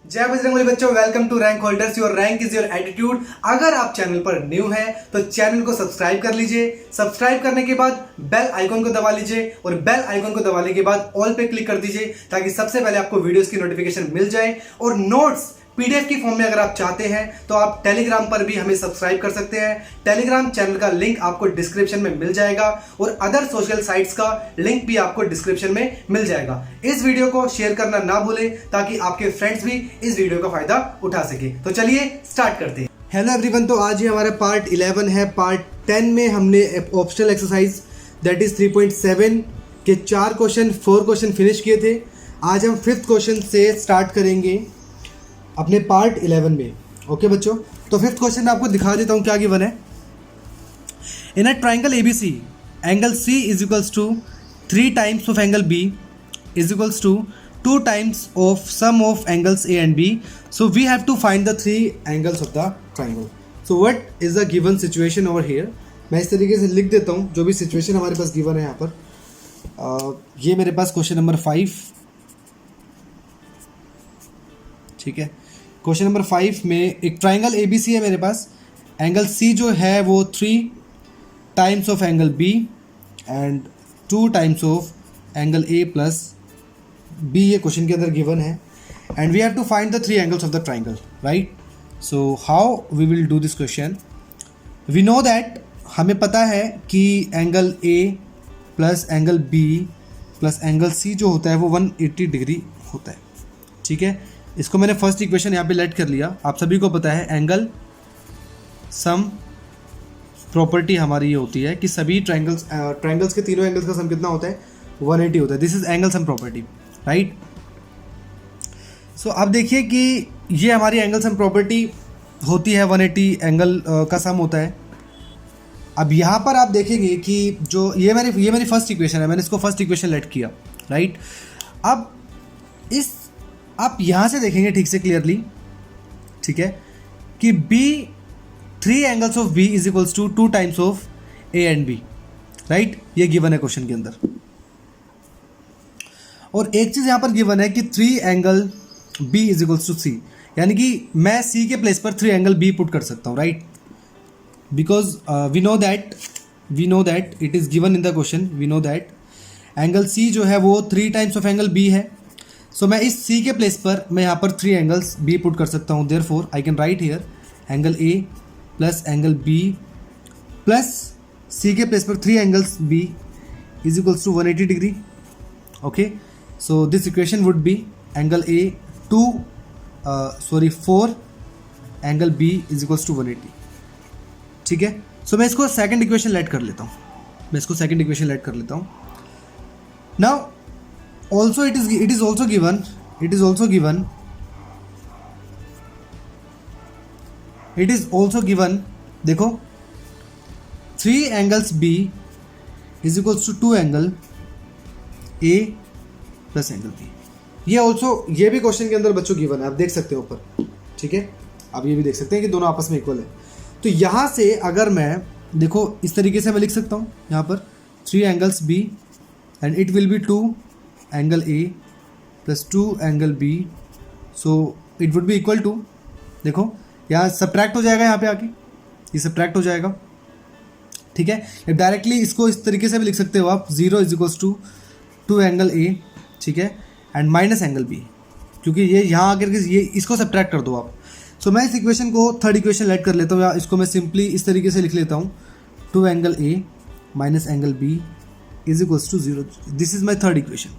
जय बजरंगबली बच्चों, welcome to rank holders. Your rank is your attitude. अगर आप चैनल पर न्यू हैं तो चैनल को सब्सक्राइब कर लीजिए। सब्सक्राइब करने के बाद बेल आइकन को दबा लीजिए और बेल आइकन को दबाने के बाद ऑल पे क्लिक कर दीजिए ताकि सबसे पहले आपको वीडियोस की नोटिफिकेशन मिल जाए। और नोट्स पीडीएफ की फॉर्म में अगर आप चाहते हैं तो आप टेलीग्राम पर भी हमें सब्सक्राइब कर सकते हैं। टेलीग्राम चैनल का लिंक आपको डिस्क्रिप्शन में मिल जाएगा और अदर सोशल साइट्स का लिंक भी आपको डिस्क्रिप्शन में मिल जाएगा। इस वीडियो को शेयर करना ना भूलें ताकि आपके फ्रेंड्स भी इस वीडियो का फायदा उठा सके। तो चलिए स्टार्ट करते हैं। हेलो एवरीवन, तो आज ही हमारा पार्ट 11 है। पार्ट 10 में हमने ऑप्शनल एक्सरसाइज दैट इज 3.7 के 4 क्वेश्चन फिनिश किए थे। आज हम 5th क्वेश्चन से स्टार्ट करेंगे अपने पार्ट 11 में। ओके बच्चों, तो 5th क्वेश्चन में आपको दिखा देता हूँ क्या गिवन है। In a triangle ABC, angle C is equals to 3 times of angle B is equals to 2 times of sum of angles A and B. So we have to find the 3 angles of the triangle. So what is the given situation over here. मैं इस तरीके से लिख देता हूँ जो भी situation हमारे पास गिवन है यहाँ पर। ये मेरे पास क्वेश्चन नंबर 5, ठीक है। क्वेश्चन नंबर 5 में एक ट्राइंगल ABC है मेरे पास। एंगल C जो है वो 3 times of angle B and 2 times of angle A plus B, ये क्वेश्चन के अंदर गिवन है। And we have to find the 3 angles of the triangle, right. So how we will do this question. We know that, हमें पता है कि angle A plus angle B plus angle C जो होता है वो 180 डिग्री होता है, ठीक है। इसको मैंने फर्स्ट इक्वेशन यहाँ पे लेट कर लिया। आप सभी को पता है एंगल सम प्रॉपर्टी हमारी ये होती है कि सभी ट्राइंगल्स के तीनों एंगल्स का सम कितना होता है, 180 होता है। This is angle sum property, right. So अब देखिए कि ये हमारी एंगल सम प्रॉपर्टी होती है, 180 एंगल का सम होता है। अब यहाँ पर आप देखेंगे कि जो ये मेरी फर्स्ट इक्वेशन है, मैंने इसको फर्स्ट इक्वेशन लेट किया, राइट। अब आप यहाँ से देखेंगे ठीक से क्लियरली, ठीक है, कि three angles of B is equals to 2 times of A and B, right. ये गिवन है क्वेश्चन के अंदर। और एक चीज़ यहाँ पर गिवन है कि 3 angle B is equals to C, यानी कि मैं C के प्लेस पर 3 एंगल B पुट कर सकता हूँ, right. Because we know that it is given in the question. We know that angle C जो है वो 3 टाइम्स ऑफ एंगल B है। सो मैं इस C के प्लेस पर मैं यहाँ पर 3 एंगल्स B पुट कर सकता हूँ। Therefore I can write here angle A plus angle B plus C के प्लेस पर 3 angles B is equals to 180 degree. Okay, so this equation would be angle A 4 angle B is equals to 180, ठीक है। सो मैं इसको second equation let कर लेता हूँ। Now also it is also given देखो 3 angles B is equals to 2 angle A plus angle B। ये भी क्वेश्चन के अंदर बच्चों गिवन है, आप देख सकते हो ऊपर, ठीक है। आप ये भी देख सकते हैं कि दोनों आपस में इक्वल है। तो यहाँ से अगर मैं देखो इस तरीके से मैं लिख सकता हूँ यहाँ पर 3 angles B and it will be 2 angle A plus 2 angle B, so it would be equal to, देखो यहाँ सब्ट्रैक्ट हो जाएगा, यहाँ पे आके ये सब्ट्रैक्ट हो जाएगा, ठीक है। डायरेक्टली इसको इस तरीके से भी लिख सकते हो आप, 0 is equals to 2 angle A, ठीक है, एंड माइनस एंगल B, क्योंकि ये यहाँ आकर के ये इसको सब्ट्रैक्ट कर दो आप। सो मैं इस इक्वेशन को थर्ड इक्वेशन लेट कर लेता हूँ, या इसको मैं सिंपली इस तरीके से लिख लेता हूँ 2 angle A minus angle B is equals to 0। This is my third equation.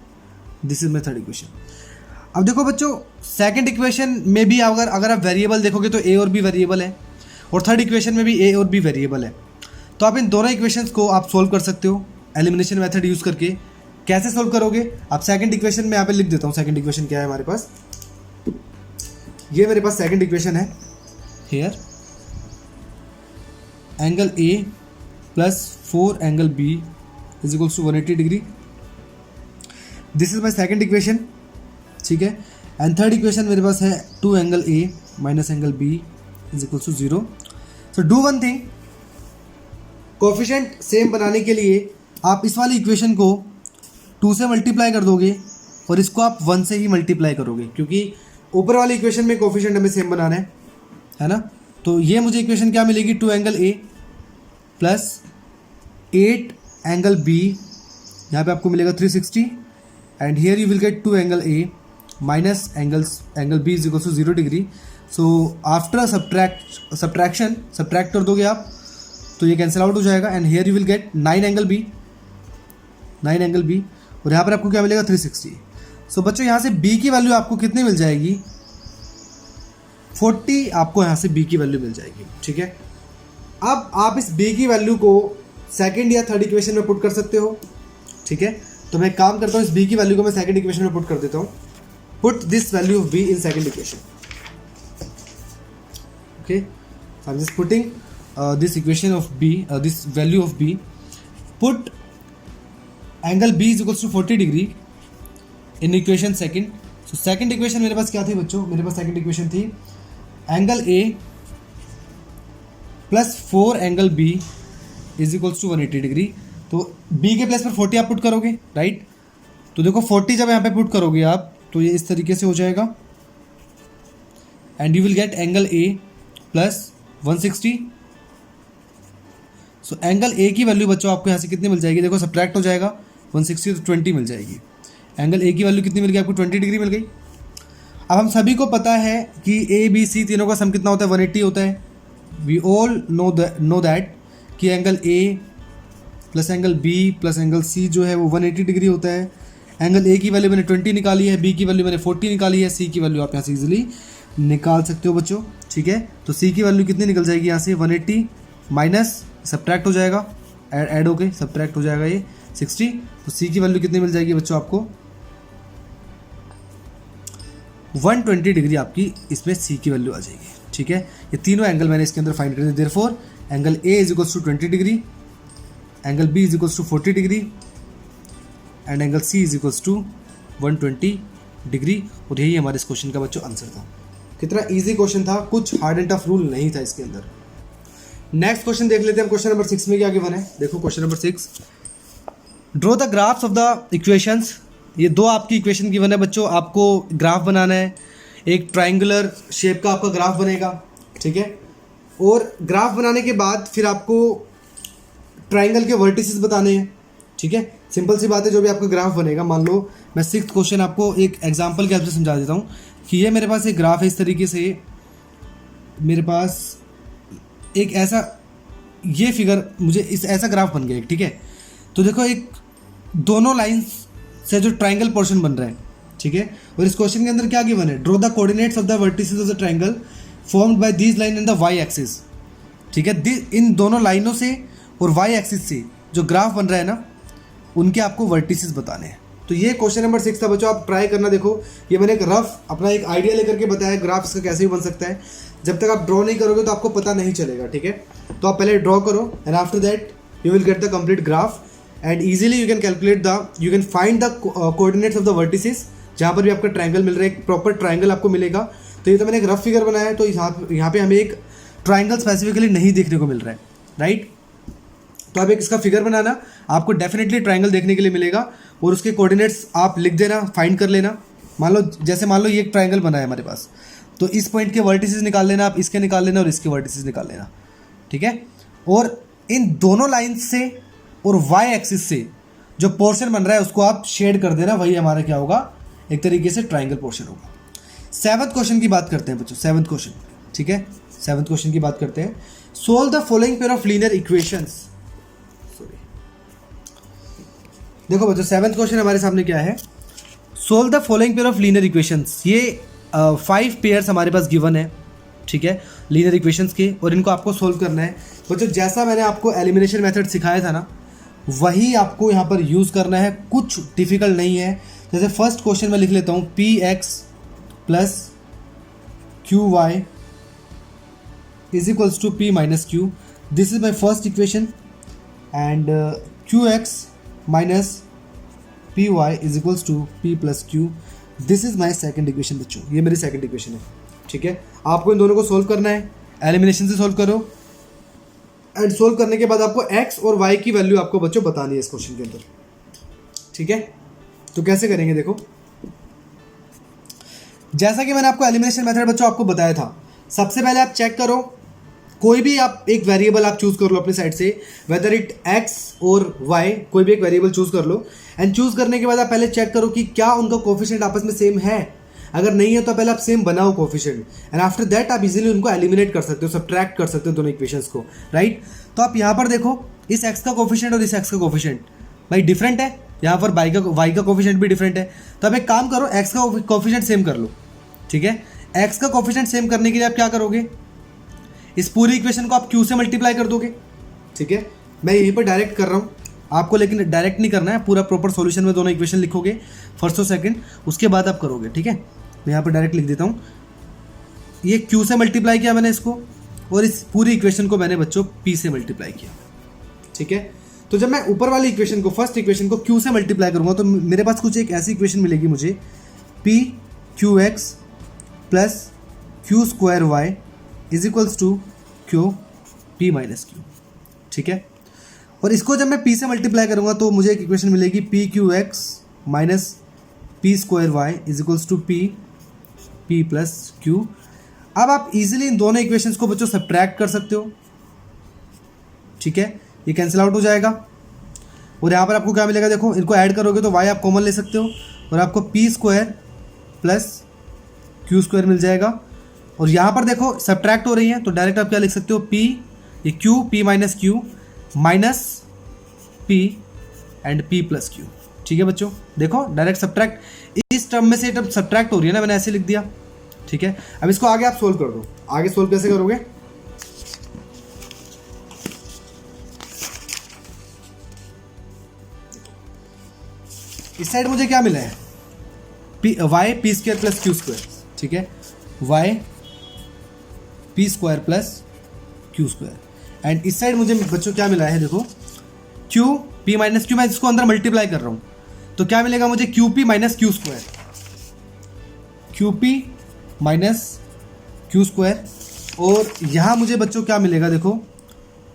अब देखो बच्चों, सेकंड इक्वेशन में भी अगर आप वेरिएबल देखोगे तो A और B वेरिएबल है, और थर्ड इक्वेशन में भी A और B वेरिएबल है। तो आप इन दोनों इक्वेशंस को आप सोल्व कर सकते हो एलिमिनेशन मेथड यूज़ करके। कैसे सोल्व करोगे, आप सेकंड इक्वेशन में यहाँ पे लिख देता हूँ। सेकंड इक्वेशन क्या है हमारे पास, ये मेरे पास सेकंड इक्वेशन है। Here angle A plus 4 angle B is equals to 180 degree. This is my second equation, ठीक है। एंड थर्ड इक्वेशन मेरे पास है 2 angle A minus angle B is equal to 0। So do one thing, coefficient same बनाने के लिए आप इस वाली इक्वेशन को 2 से मल्टीप्लाई कर दोगे और इसको आप 1 से ही मल्टीप्लाई करोगे, क्योंकि ऊपर वाली इक्वेशन में कोफिशिएंट हमें सेम बनाना है ना। तो ये मुझे इक्वेशन क्या मिलेगी, 2 angle A plus 8 angle B, यहाँ पे आपको मिलेगा 360 and here you will get 2 angle A minus angle B is equal to 0 degree. So after subtraction subtract कर दोगे आप तो ये कैंसिल आउट हो जाएगा and here you will get 9 angle B और यहाँ पर आपको क्या मिलेगा 360। सो बच्चों यहाँ से b की वैल्यू आपको कितनी मिल जाएगी, 40 आपको यहाँ से b की वैल्यू मिल जाएगी। ठीक है, अब आप इस b की वैल्यू को सेकंड या थर्ड इक्वेशन में पुट कर सकते हो। ठीक है, तो मैं काम करता हूँ, इस b की वैल्यू को मैं सेकंड इक्वेशन में पुट कर देता हूँ। Put this value of b in second equation. Okay, I am just putting this equation of b, this value of b, put angle b is equals to 40 degree in equation second. So second equation मेरे पास क्या थी बच्चों, मेरे पास second equation थी angle a plus 4 angle b is equals to 180 degree। तो b के place पर 40 आप पुट करोगे, राइट। तो देखो 40 जब यहाँ पे पुट करोगे आप तो ये इस तरीके से हो जाएगा and you will gate angle a plus 160। So angle A की वैल्यू बच्चों आपको यहाँ से कितनी मिल जाएगी, देखो सब्ट्रैक्ट हो जाएगा 160 तो 20 मिल जाएगी। एंगल ए की वैल्यू कितनी मिल गई आपको, 20 डिग्री मिल गई। अब हम सभी को पता है कि ए बी सी तीनों का सम कितना होता है, 180 होता है। वी ऑल नो दैट कि angle A plus angle B plus angle C जो है वो 180 डिग्री होता है। एंगल ए की वैल्यू मैंने 20 निकाली है, बी की वैल्यू मैंने 40 निकाली है, सी की वैल्यू आप यहाँ से ईजिली निकाल सकते हो बच्चों। ठीक है, तो सी की वैल्यू कितनी निकल जाएगी यहाँ से, 180 माइनस सब्ट्रैक्ट हो जाएगा, ऐड होके सब्ट्रैक्ट हो जाएगा ये 60। तो सी की वैल्यू कितनी मिल जाएगी बच्चों आपको, 120 डिग्री आपकी इसमें सी की वैल्यू आ जाएगी। ठीक है, ये तीनों एंगल मैंने इसके अंदर फाइंड कर दिए। Therefore angle A is equals to 20 degree, angle B is equals to 40 degree and angle C is equals to 120 degree. और यही हमारे इस क्वेश्चन का बच्चों आंसर था। कितना ईजी क्वेश्चन था, कुछ हार्ड एंड टफ रूल नहीं था इसके अंदर। नेक्स्ट क्वेश्चन देख लेते हैं, क्वेश्चन नंबर 6 में क्या गिवन है। देखो question number 6, draw the graphs of the equations. ये दो आपकी इक्वेशन गिवन है बच्चों, आपको ग्राफ बनाना है। एक ट्राइंगुलर शेप का आपका ग्राफ बनेगा, ठीक है। और ग्राफ बनाने के बाद फिर आपको ट्राइंगल के वर्टिसेस बताने हैं, ठीक है। सिंपल सी बात है, जो भी आपका ग्राफ बनेगा, मान लो मैं 6th क्वेश्चन आपको एक एग्जांपल के हेल्प से समझा देता हूँ कि ये मेरे पास एक ग्राफ है। इस तरीके से मेरे पास एक ऐसा ये फिगर, मुझे इस ऐसा ग्राफ बन गया, ठीक है। तो देखो एक दोनों लाइंस से जो ट्राइंगल पोर्शन बन रहा है, ठीक है। और इस क्वेश्चन के अंदर क्या गिवन है, draw the coordinates of the vertices of the triangle formed by these line in the Y axis, ठीक है। इन दोनों लाइनों से और वाई एक्सिस से जो ग्राफ बन रहा है ना, उनके आपको वर्टिसेस बताने हैं। तो ये क्वेश्चन नंबर 6 था बच्चों, आप ट्राई करना। देखो ये मैंने एक रफ अपना एक आइडिया लेकर के बताया ग्राफ इसका कैसे भी बन सकता है। जब तक आप ड्रॉ नहीं करोगे तो आपको पता नहीं चलेगा, ठीक है। तो आप पहले ड्रॉ करो and after that you will get the complete graph and easily you can calculate you can find the coordinates of the vertices. जहाँ पर भी आपका ट्राइंगल मिल रहा है, एक प्रॉपर ट्राइंगल आपको मिलेगा। तो ये तो मैंने एक रफ फिगर बनाया है, तो यहाँ पे हमें एक ट्राइंगल स्पेसिफिकली नहीं देखने को मिल रहा है, राइट। तो आप एक इसका फिगर बनाना, आपको डेफिनेटली ट्राइंगल देखने के लिए मिलेगा और उसके कोऑर्डिनेट्स आप लिख देना, फाइंड कर लेना। मान लो ये एक ट्राइंगल बना है हमारे पास, तो इस पॉइंट के वर्टिसेस निकाल लेना, आप इसके निकाल लेना और इसके वर्टिसेस निकाल लेना, ठीक है। और इन दोनों लाइन्स से और वाई एक्सिस से जो पोर्शन बन रहा है उसको आप शेड कर देना, वही हमारा क्या होगा, एक तरीके से ट्राइंगल पोर्शन होगा। 7th क्वेश्चन की बात करते हैं बच्चों, 7th क्वेश्चन, ठीक है। 7th क्वेश्चन की बात करते हैं। Solve the following pair of linear equations. देखो बच्चों 7th क्वेश्चन हमारे सामने क्या है, solve the following pair of linear equations. ये 5 पेयर्स हमारे पास गिवन है, ठीक है, लीनियर इक्वेशंस के, और इनको आपको सोल्व करना है। बच्चों जैसा मैंने आपको एलिमिनेशन मेथड सिखाया था ना, वही आपको यहाँ पर यूज़ करना है, कुछ डिफिकल्ट नहीं है। जैसे फर्स्ट क्वेश्चन में लिख लेता हूँ, P X plus Q Y is equals to P minus Q. This is my first equation and Q X minus P Y is equals to P plus Q. This is my second equation बच्चों, ये मेरी second equation है, ठीक है। आपको इन दोनों को solve करना है, एलिमिनेशन से सोल्व करो एंड सोल्व करने के बाद आपको x और y की वैल्यू आपको बच्चों बतानी है इस क्वेश्चन के अंदर, ठीक है। तो कैसे करेंगे, देखो जैसा कि मैंने आपको एलिमिनेशन मेथड बच्चों आपको बताया था, सबसे पहले आप चेक करो, कोई भी आप एक वेरिएबल आप चूज कर लो अपनी साइड से, वेदर इट एक्स और वाई, कोई भी एक वेरिएबल चूज कर लो। एंड चूज करने के बाद आप पहले चेक करो कि क्या उनका कोफिशिएंट आपस में सेम है। अगर नहीं है तो पहले आप सेम बनाओ कोफिशिएंट, एंड आफ्टर दैट आप इजीली उनको एलिमिनेट कर सकते हो, सब्ट्रैक्ट कर सकते हो दोनों इक्वेशंस को, राइट। तो आप यहाँ पर देखो, इस एक्स का कोफिशिएंट और इस एक्स का कोफिशिएंट भाई डिफरेंट है, यहाँ पर वाई का कोफिशिएंट भी डिफरेंट है। तो आप एक काम करो, एक्स का कोफिशिएंट सेम कर लो, ठीक है। एक्स का कोफिशिएंट सेम करने के लिए आप क्या करोगे, इस पूरी इक्वेशन को आप क्यू से मल्टीप्लाई कर दोगे, ठीक है। मैं यहीं पर डायरेक्ट कर रहा हूँ आपको, लेकिन डायरेक्ट नहीं करना है, पूरा प्रॉपर सॉल्यूशन में दोनों इक्वेशन लिखोगे फर्स्ट और सेकंड, उसके बाद आप करोगे, ठीक है। मैं यहाँ पर डायरेक्ट लिख देता हूँ, ये क्यू से मल्टीप्लाई किया मैंने इसको, और इस पूरी इक्वेशन को मैंने बच्चों पी से मल्टीप्लाई किया, ठीक है। तो जब मैं ऊपर वाली इक्वेशन को, फर्स्ट इक्वेशन को क्यू से मल्टीप्लाई करूँगा तो मेरे पास कुछ एक ऐसी इक्वेशन मिलेगी मुझे, P Q X plus Q square Y is equals to Q P minus Q, ठीक है। और इसको जब मैं पी से मल्टीप्लाई करूँगा तो मुझे एक इक्वेशन मिलेगी P Q X minus P square Y is equals to P P plus Q. अब आप इजीली इन दोनों इक्वेशंस को बच्चों सब्ट्रैक्ट कर सकते हो, ठीक है। ये कैंसिल आउट हो जाएगा और यहाँ पर आपको क्या मिलेगा, देखो इनको ऐड करोगे तो वाई आप कॉमन ले सकते हो और आपको P square plus Q square मिल जाएगा। और यहाँ पर देखो सब्ट्रैक्ट हो रही है तो डायरेक्ट आप क्या लिख सकते हो, पी ये Q P minus Q minus P and P plus Q, ठीक है बच्चों। देखो डायरेक्ट सब्ट्रैक्ट, इस टर्म में से टर्म सब्ट्रैक्ट हो रही है ना, मैंने ऐसे लिख दिया, ठीक है। अब इसको आगे आप सोल्व कर दो, आगे सोल्व कैसे करोगे, इस साइड मुझे क्या मिला है, Y P square plus Q square, ठीक है, Y P square plus Q square. And इस साइड मुझे बच्चों क्या मिला है, देखो क्यू पी माइनस क्यू, मैं इसको अंदर मल्टीप्लाई कर रहा हूँ तो क्या मिलेगा मुझे, Q P minus Q square, Q P minus Q square. और यहाँ मुझे बच्चों क्या मिलेगा, देखो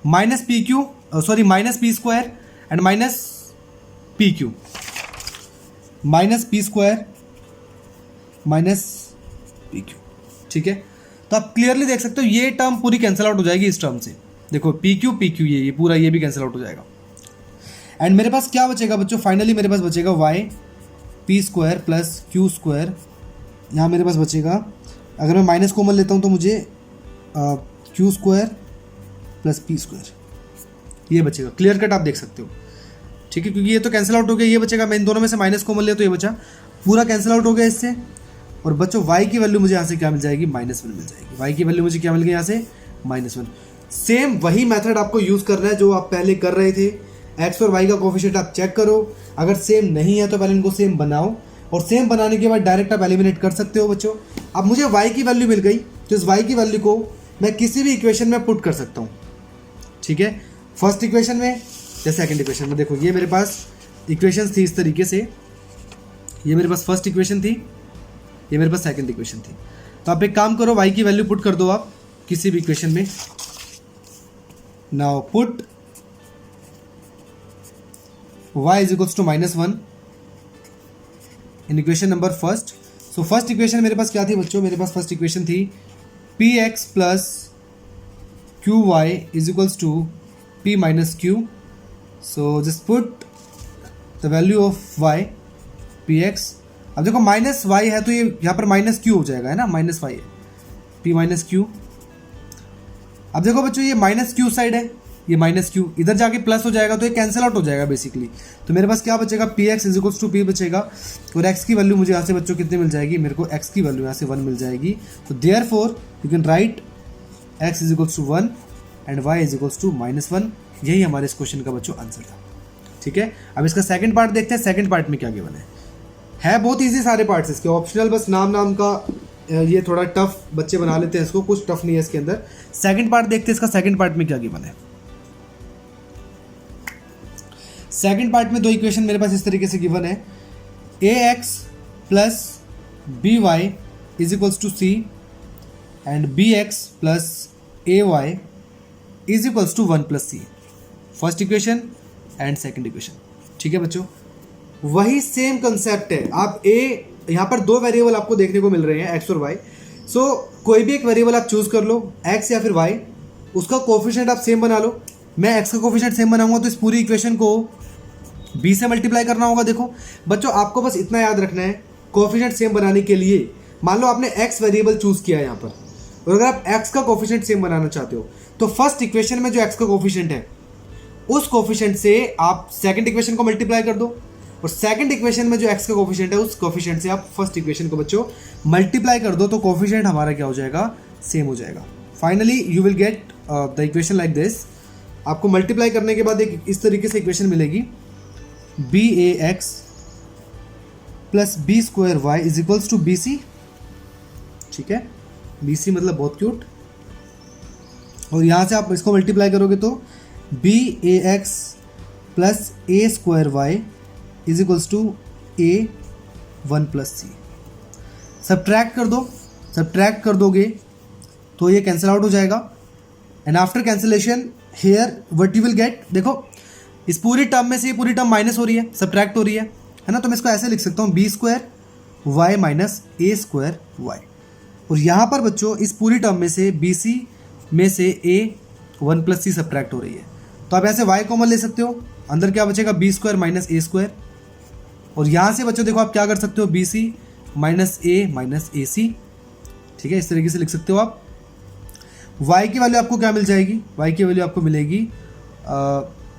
minus P Q, sorry minus P square and minus P Q, minus P square minus P Q, ठीक है। तो आप क्लियरली देख सकते हो ये टर्म पूरी कैंसिल आउट हो जाएगी इस टर्म से, देखो पी क्यू ये पूरा ये भी कैंसिल आउट हो जाएगा। एंड मेरे पास क्या बचेगा बच्चों, फाइनली मेरे पास बचेगा Y P square plus Q square, यहाँ मेरे पास बचेगा, अगर मैं माइनस कॉमन लेता हूँ तो मुझे Q square plus P square ये बचेगा, क्लियर कट आप देख सकते हो, ठीक है। क्योंकि ये तो कैंसिल आउट हो गया, ये बचेगा, मैं इन दोनों में से माइनस कॉमन लिया तो ये बचा, पूरा कैंसिल आउट हो गया इससे। और बच्चों वाई की वैल्यू मुझे यहाँ से क्या मिल जाएगी, -1 मिल जाएगी, वाई की वैल्यू मुझे क्या मिल गई यहाँ से -1। सेम वही मेथड आपको यूज़ करना है जो आप पहले कर रहे थे, एक्स और वाई का कोफिशिएंट आप चेक करो, अगर सेम नहीं है तो पहले इनको सेम बनाओ और सेम बनाने के बाद डायरेक्ट आप एलिमिनेट कर सकते हो बच्चों। अब मुझे वाई की वैल्यू मिल गई तो इस वाई की वैल्यू को मैं किसी भी इक्वेशन में पुट कर सकता हूँ, ठीक है। फर्स्ट इक्वेशन में या सेकंड इक्वेशन में, देखो ये मेरे पास इक्वेशन थी इस तरीके से, ये मेरे पास फर्स्ट इक्वेशन थी, ये मेरे पास सेकंड इक्वेशन थी। तो आप एक काम करो, वाई की वैल्यू पुट कर दो आप किसी भी इक्वेशन में। Now put y is equals to -1 in equation number first. So first equation मेरे पास क्या थी बच्चों, मेरे पास फर्स्ट इक्वेशन थी P X plus Q Y is equals to P minus Q. So just put the value of y P X. अब देखो माइनस वाई है तो ये यहाँ पर माइनस क्यू हो जाएगा, है ना, माइनस वाई है, पी माइनस क्यू। अब देखो बच्चों ये माइनस क्यू साइड है, ये माइनस क्यू इधर जाके प्लस हो जाएगा तो ये कैंसिल आउट हो जाएगा बेसिकली। तो मेरे पास क्या बचेगा, P X is equals to P बचेगा और एक्स की वैल्यू मुझे यहाँ से बच्चों कितनी मिल जाएगी, मेरे को एक्स की वैल्यू यहाँ से 1 मिल जाएगी। तो therefore you can write X is equals to 1 and Y is equals to -1। यही हमारे इस क्वेश्चन का बच्चों आंसर था, ठीक है। अब इसका सेकंड पार्ट देखते हैं, सेकंड पार्ट में क्या गिवन है बहुत ईजी सारे पार्ट्स इसके, ऑप्शनल बस नाम का ये थोड़ा टफ बच्चे बना लेते हैं इसको, कुछ टफ नहीं है इसके अंदर। सेकंड पार्ट देखते हैं इसका, सेकंड पार्ट में क्या गिवन है। सेकंड पार्ट में दो इक्वेशन मेरे पास इस तरीके से गिवन है, A X plus B Y is equals to C and B x plus A Y is equals to 1 plus C, first equation and second equation, ठीक है बच्चों। वही सेम कंसेप्ट है, आप ए यहाँ पर दो वेरिएबल आपको देखने को मिल रहे हैं, एक्स और वाई। सो कोई भी एक वेरिएबल आप चूज कर लो, एक्स या फिर वाई, उसका कोफिशिएंट आप सेम बना लो। मैं एक्स का कोफिशिएंट सेम बनाऊंगा तो इस पूरी इक्वेशन को बी से मल्टीप्लाई करना होगा। देखो बच्चों, आपको बस इतना याद रखना है, कोफिशिएंट सेम बनाने के लिए मान लो आपने एक्स वेरिएबल चूज किया है यहाँ पर, और अगर आप एक्स का कोफिशिएंट सेम बनाना चाहते हो तो फर्स्ट इक्वेशन में जो एक्स का कोफिशिएंट है उस कोफिशिएंट से आप सेकंड इक्वेशन को मल्टीप्लाई कर दो, और सेकंड इक्वेशन में जो एक्स का कोफिशिएंट है उस कोफिशिएंट से आप फर्स्ट इक्वेशन को बच्चों मल्टीप्लाई कर दो, तो कोफिशिएंट हमारा क्या हो जाएगा, सेम हो जाएगा। Finally you will get the equation like this. आपको मल्टीप्लाई करने के बाद एक इस तरीके से इक्वेशन मिलेगी, B A X plus B square Y is equals to B C. ठीक है, बी सी मतलब बहुत क्यूट। और यहाँ से आप इसको मल्टीप्लाई करोगे तो B A X plus A square Y is equals to A one plus C. Subtract कर दो, सब्ट्रैक्ट कर दोगे तो ये कैंसिल आउट हो जाएगा, and after cancellation here what you will get, देखो इस पूरी टर्म में से ये पूरी टर्म माइनस हो रही है, सब्ट्रैक्ट हो रही है ना, तो मैं इसको ऐसे लिख सकता हूँ बी स्क्वायर वाई माइनस ए स्क्वायर वाई। और यहाँ पर बच्चों इस पूरी टर्म में से बी सी में से ए वन प्लस सी सब्ट्रैक्ट हो रही है, तो आप ऐसे वाई कॉमन ले सकते हो, अंदर क्या बचेगा बी स्क्वायर माइनस ए स्क्वायर। और यहाँ से बच्चों देखो आप क्या कर सकते हो, बी सी माइनस ए सी। ठीक है, इस तरीके से लिख सकते हो आप। y की वैल्यू आपको क्या मिल जाएगी, y की वैल्यू आपको मिलेगी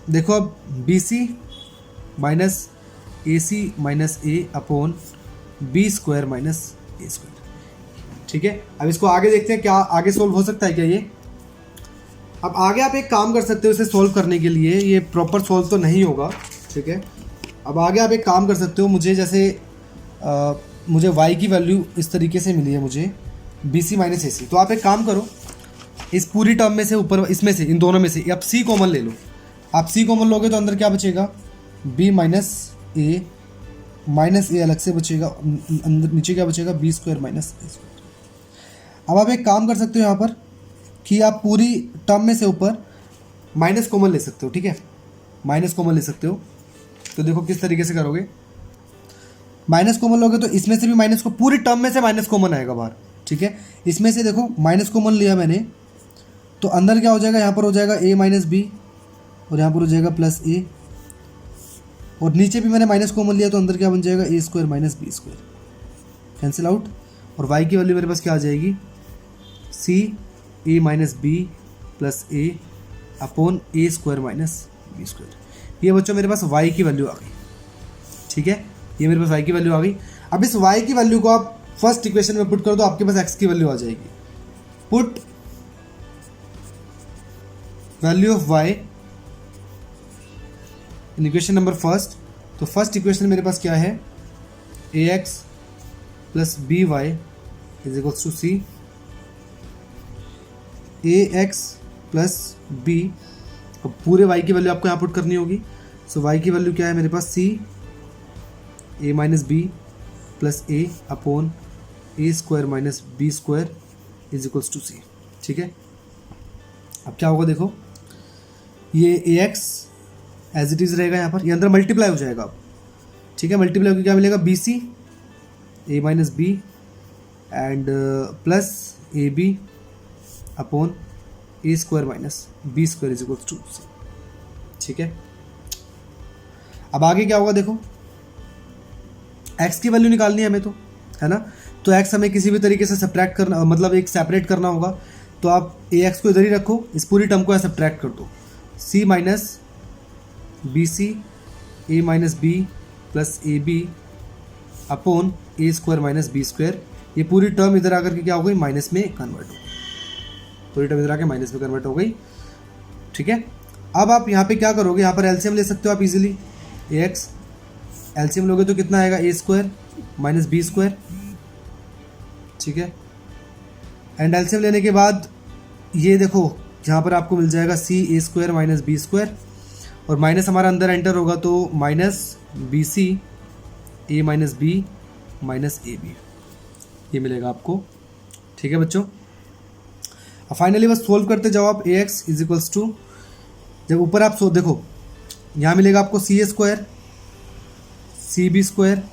देखो अब बी सी माइनस ए सी माइनस ए अपॉन बी स्क्वायर माइनस ए स्क्वायर। ठीक है, अब इसको आगे देखते हैं क्या आगे सोल्व हो सकता है क्या ये। अब आगे आप एक काम कर सकते हो इसे सोल्व करने के लिए, ये प्रॉपर सोल्व तो नहीं होगा। ठीक है, अब आगे आप एक काम कर सकते हो, मुझे जैसे मुझे y की वैल्यू इस तरीके से मिली है मुझे बी सी माइनस ए सी, तो आप एक काम करो इस पूरी टर्म में से ऊपर इसमें से इन दोनों में से आप c कॉमन ले लो। आप c कॉमन लोगे तो अंदर क्या बचेगा, b माइनस ए अलग से बचेगा, अंदर नीचे क्या बचेगा बी स्क्वायर माइनस ए स्क्वायर। अब आप एक काम कर सकते हो यहाँ पर कि आप पूरी टर्म में से ऊपर माइनस कॉमन ले सकते हो। ठीक है, माइनस कॉमन ले सकते हो, तो देखो किस तरीके से करोगे, माइनस कॉमन लोगे तो इसमें से भी माइनस को पूरी टर्म में से माइनस कॉमन आएगा बाहर। ठीक है, इसमें से देखो माइनस कॉमन लिया मैंने, तो अंदर क्या हो जाएगा, यहाँ पर हो जाएगा a माइनस बी और यहाँ पर हो जाएगा प्लस ए, और नीचे भी मैंने माइनस कॉमन लिया तो अंदर क्या बन जाएगा A square minus B square, cancel out. और y की वैल्यू मेरे पास क्या आ जाएगी, C A minus B plus A upon A square minus B square. ये बच्चों मेरे पास y की वैल्यू आ गई। ठीक है, ये मेरे पास y की वैल्यू आ गई। अब इस y की वैल्यू को आप फर्स्ट इक्वेशन में पुट कर दो, आपके पास x की वैल्यू आ जाएगी। Put value of y in equation number first, तो फर्स्ट इक्वेशन मेरे पास क्या है, A X plus B Y is equals to C, A X plus B, अब पूरे y की वैल्यू आपको यहाँ पुट करनी होगी। सो y की वैल्यू क्या है मेरे पास, C A minus B plus A upon A square minus B square is equals to C. ठीक है, अब क्या होगा देखो, ये A X as it is रहेगा यहाँ पर, ये अंदर मल्टीप्लाई हो जाएगा अब। ठीक है, मल्टीप्लाई होकर क्या मिलेगा, B C A minus B and plus A B upon A square minus B square is equals to C. ठीक है, अब आगे क्या होगा देखो, एक्स की वैल्यू निकालनी है हमें तो, है ना, तो एक्स हमें किसी भी तरीके से सब्ट्रैक्ट करना, मतलब एक सेपरेट करना होगा, तो आप ए एक्स को इधर ही रखो, इस पूरी टर्म को सब्ट्रैक्ट कर दो, C minus B C A minus B plus A B upon A square minus B square. ये पूरी टर्म इधर आकर के क्या हो गई, माइनस में कन्वर्ट हो गई, पूरी टर्म इधर आके माइनस में कन्वर्ट हो गई। ठीक है, अब आप यहाँ पे क्या करोगे, यहाँ पर एलसीएम ले सकते हो आप इजीली, ए एक्स एलसीएम लोगे तो कितना आएगा, ए स्क्वायर माइनस बी स्क्वायर। ठीक है, एंड एलसीएम लेने के बाद ये देखो यहाँ पर आपको मिल जाएगा C A square minus B square, और माइनस हमारा अंदर एंटर होगा तो minus B C A minus B minus A B, ये मिलेगा आपको। ठीक है बच्चों, अब फाइनली बस सोल्व करते जाओ आप, A X is equals to, जब ऊपर आप देखो यहाँ मिलेगा आपको C A square C B square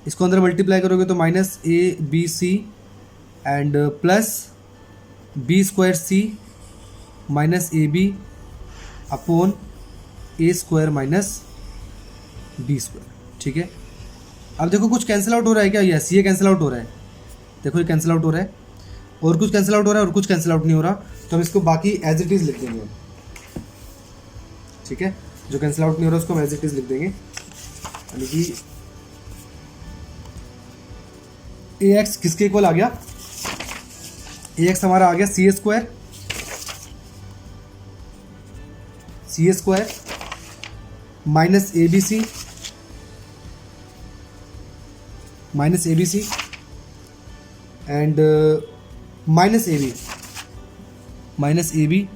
इसको अंदर मल्टीप्लाई करोगे तो minus A B C and plus B square C minus A B upon A square minus B square. ठीक है, अब देखो कुछ कैंसिल आउट हो रहा है क्या? यस, ये कैंसिल आउट हो रहा है। देखो ये कैंसिल आउट हो रहा है और कुछ कैंसिल आउट हो रहा है और कुछ कैंसिल आउट नहीं हो रहा, तो हम इसको बाकी एज इट इज़ लिख देंगे। ठीक है, जो कैंसिल आउट नहीं हो रहा उसको हम एज इट इज़ लिख देंगे, यानी कि ए एक्स किसके इक्वल आ गया? ए एक्स हमारा आ गया C A square minus A B C and minus A B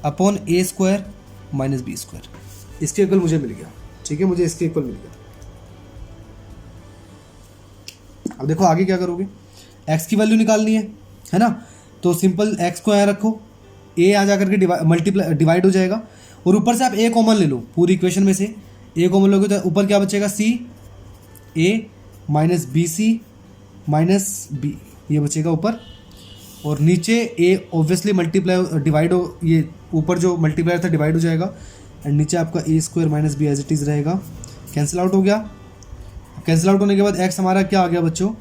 upon A square minus B square. इसके इक्वल मुझे मिल गया। ठीक है, मुझे इसके इक्वल मिल गया। अब देखो आगे क्या करोगे, x की वैल्यू निकालनी है ना, तो सिंपल x को यहाँ रखो, a आ जा करके डिवाइड हो जाएगा और ऊपर से आप a कॉमन ले लो, पूरी इक्वेशन में से a कॉमन लोगे तो ऊपर क्या बचेगा? c a minus B C minus B, ये बचेगा ऊपर, और नीचे a ऑब्वियसली मल्टीप्लाई डिवाइड हो, ये ऊपर जो मल्टीप्लायर था डिवाइड हो जाएगा एंड नीचे आपका A square minus B as it is रहेगा। कैंसिल आउट हो गया। कैंसिल आउट होने के बाद x हमारा क्या आ गया बच्चों?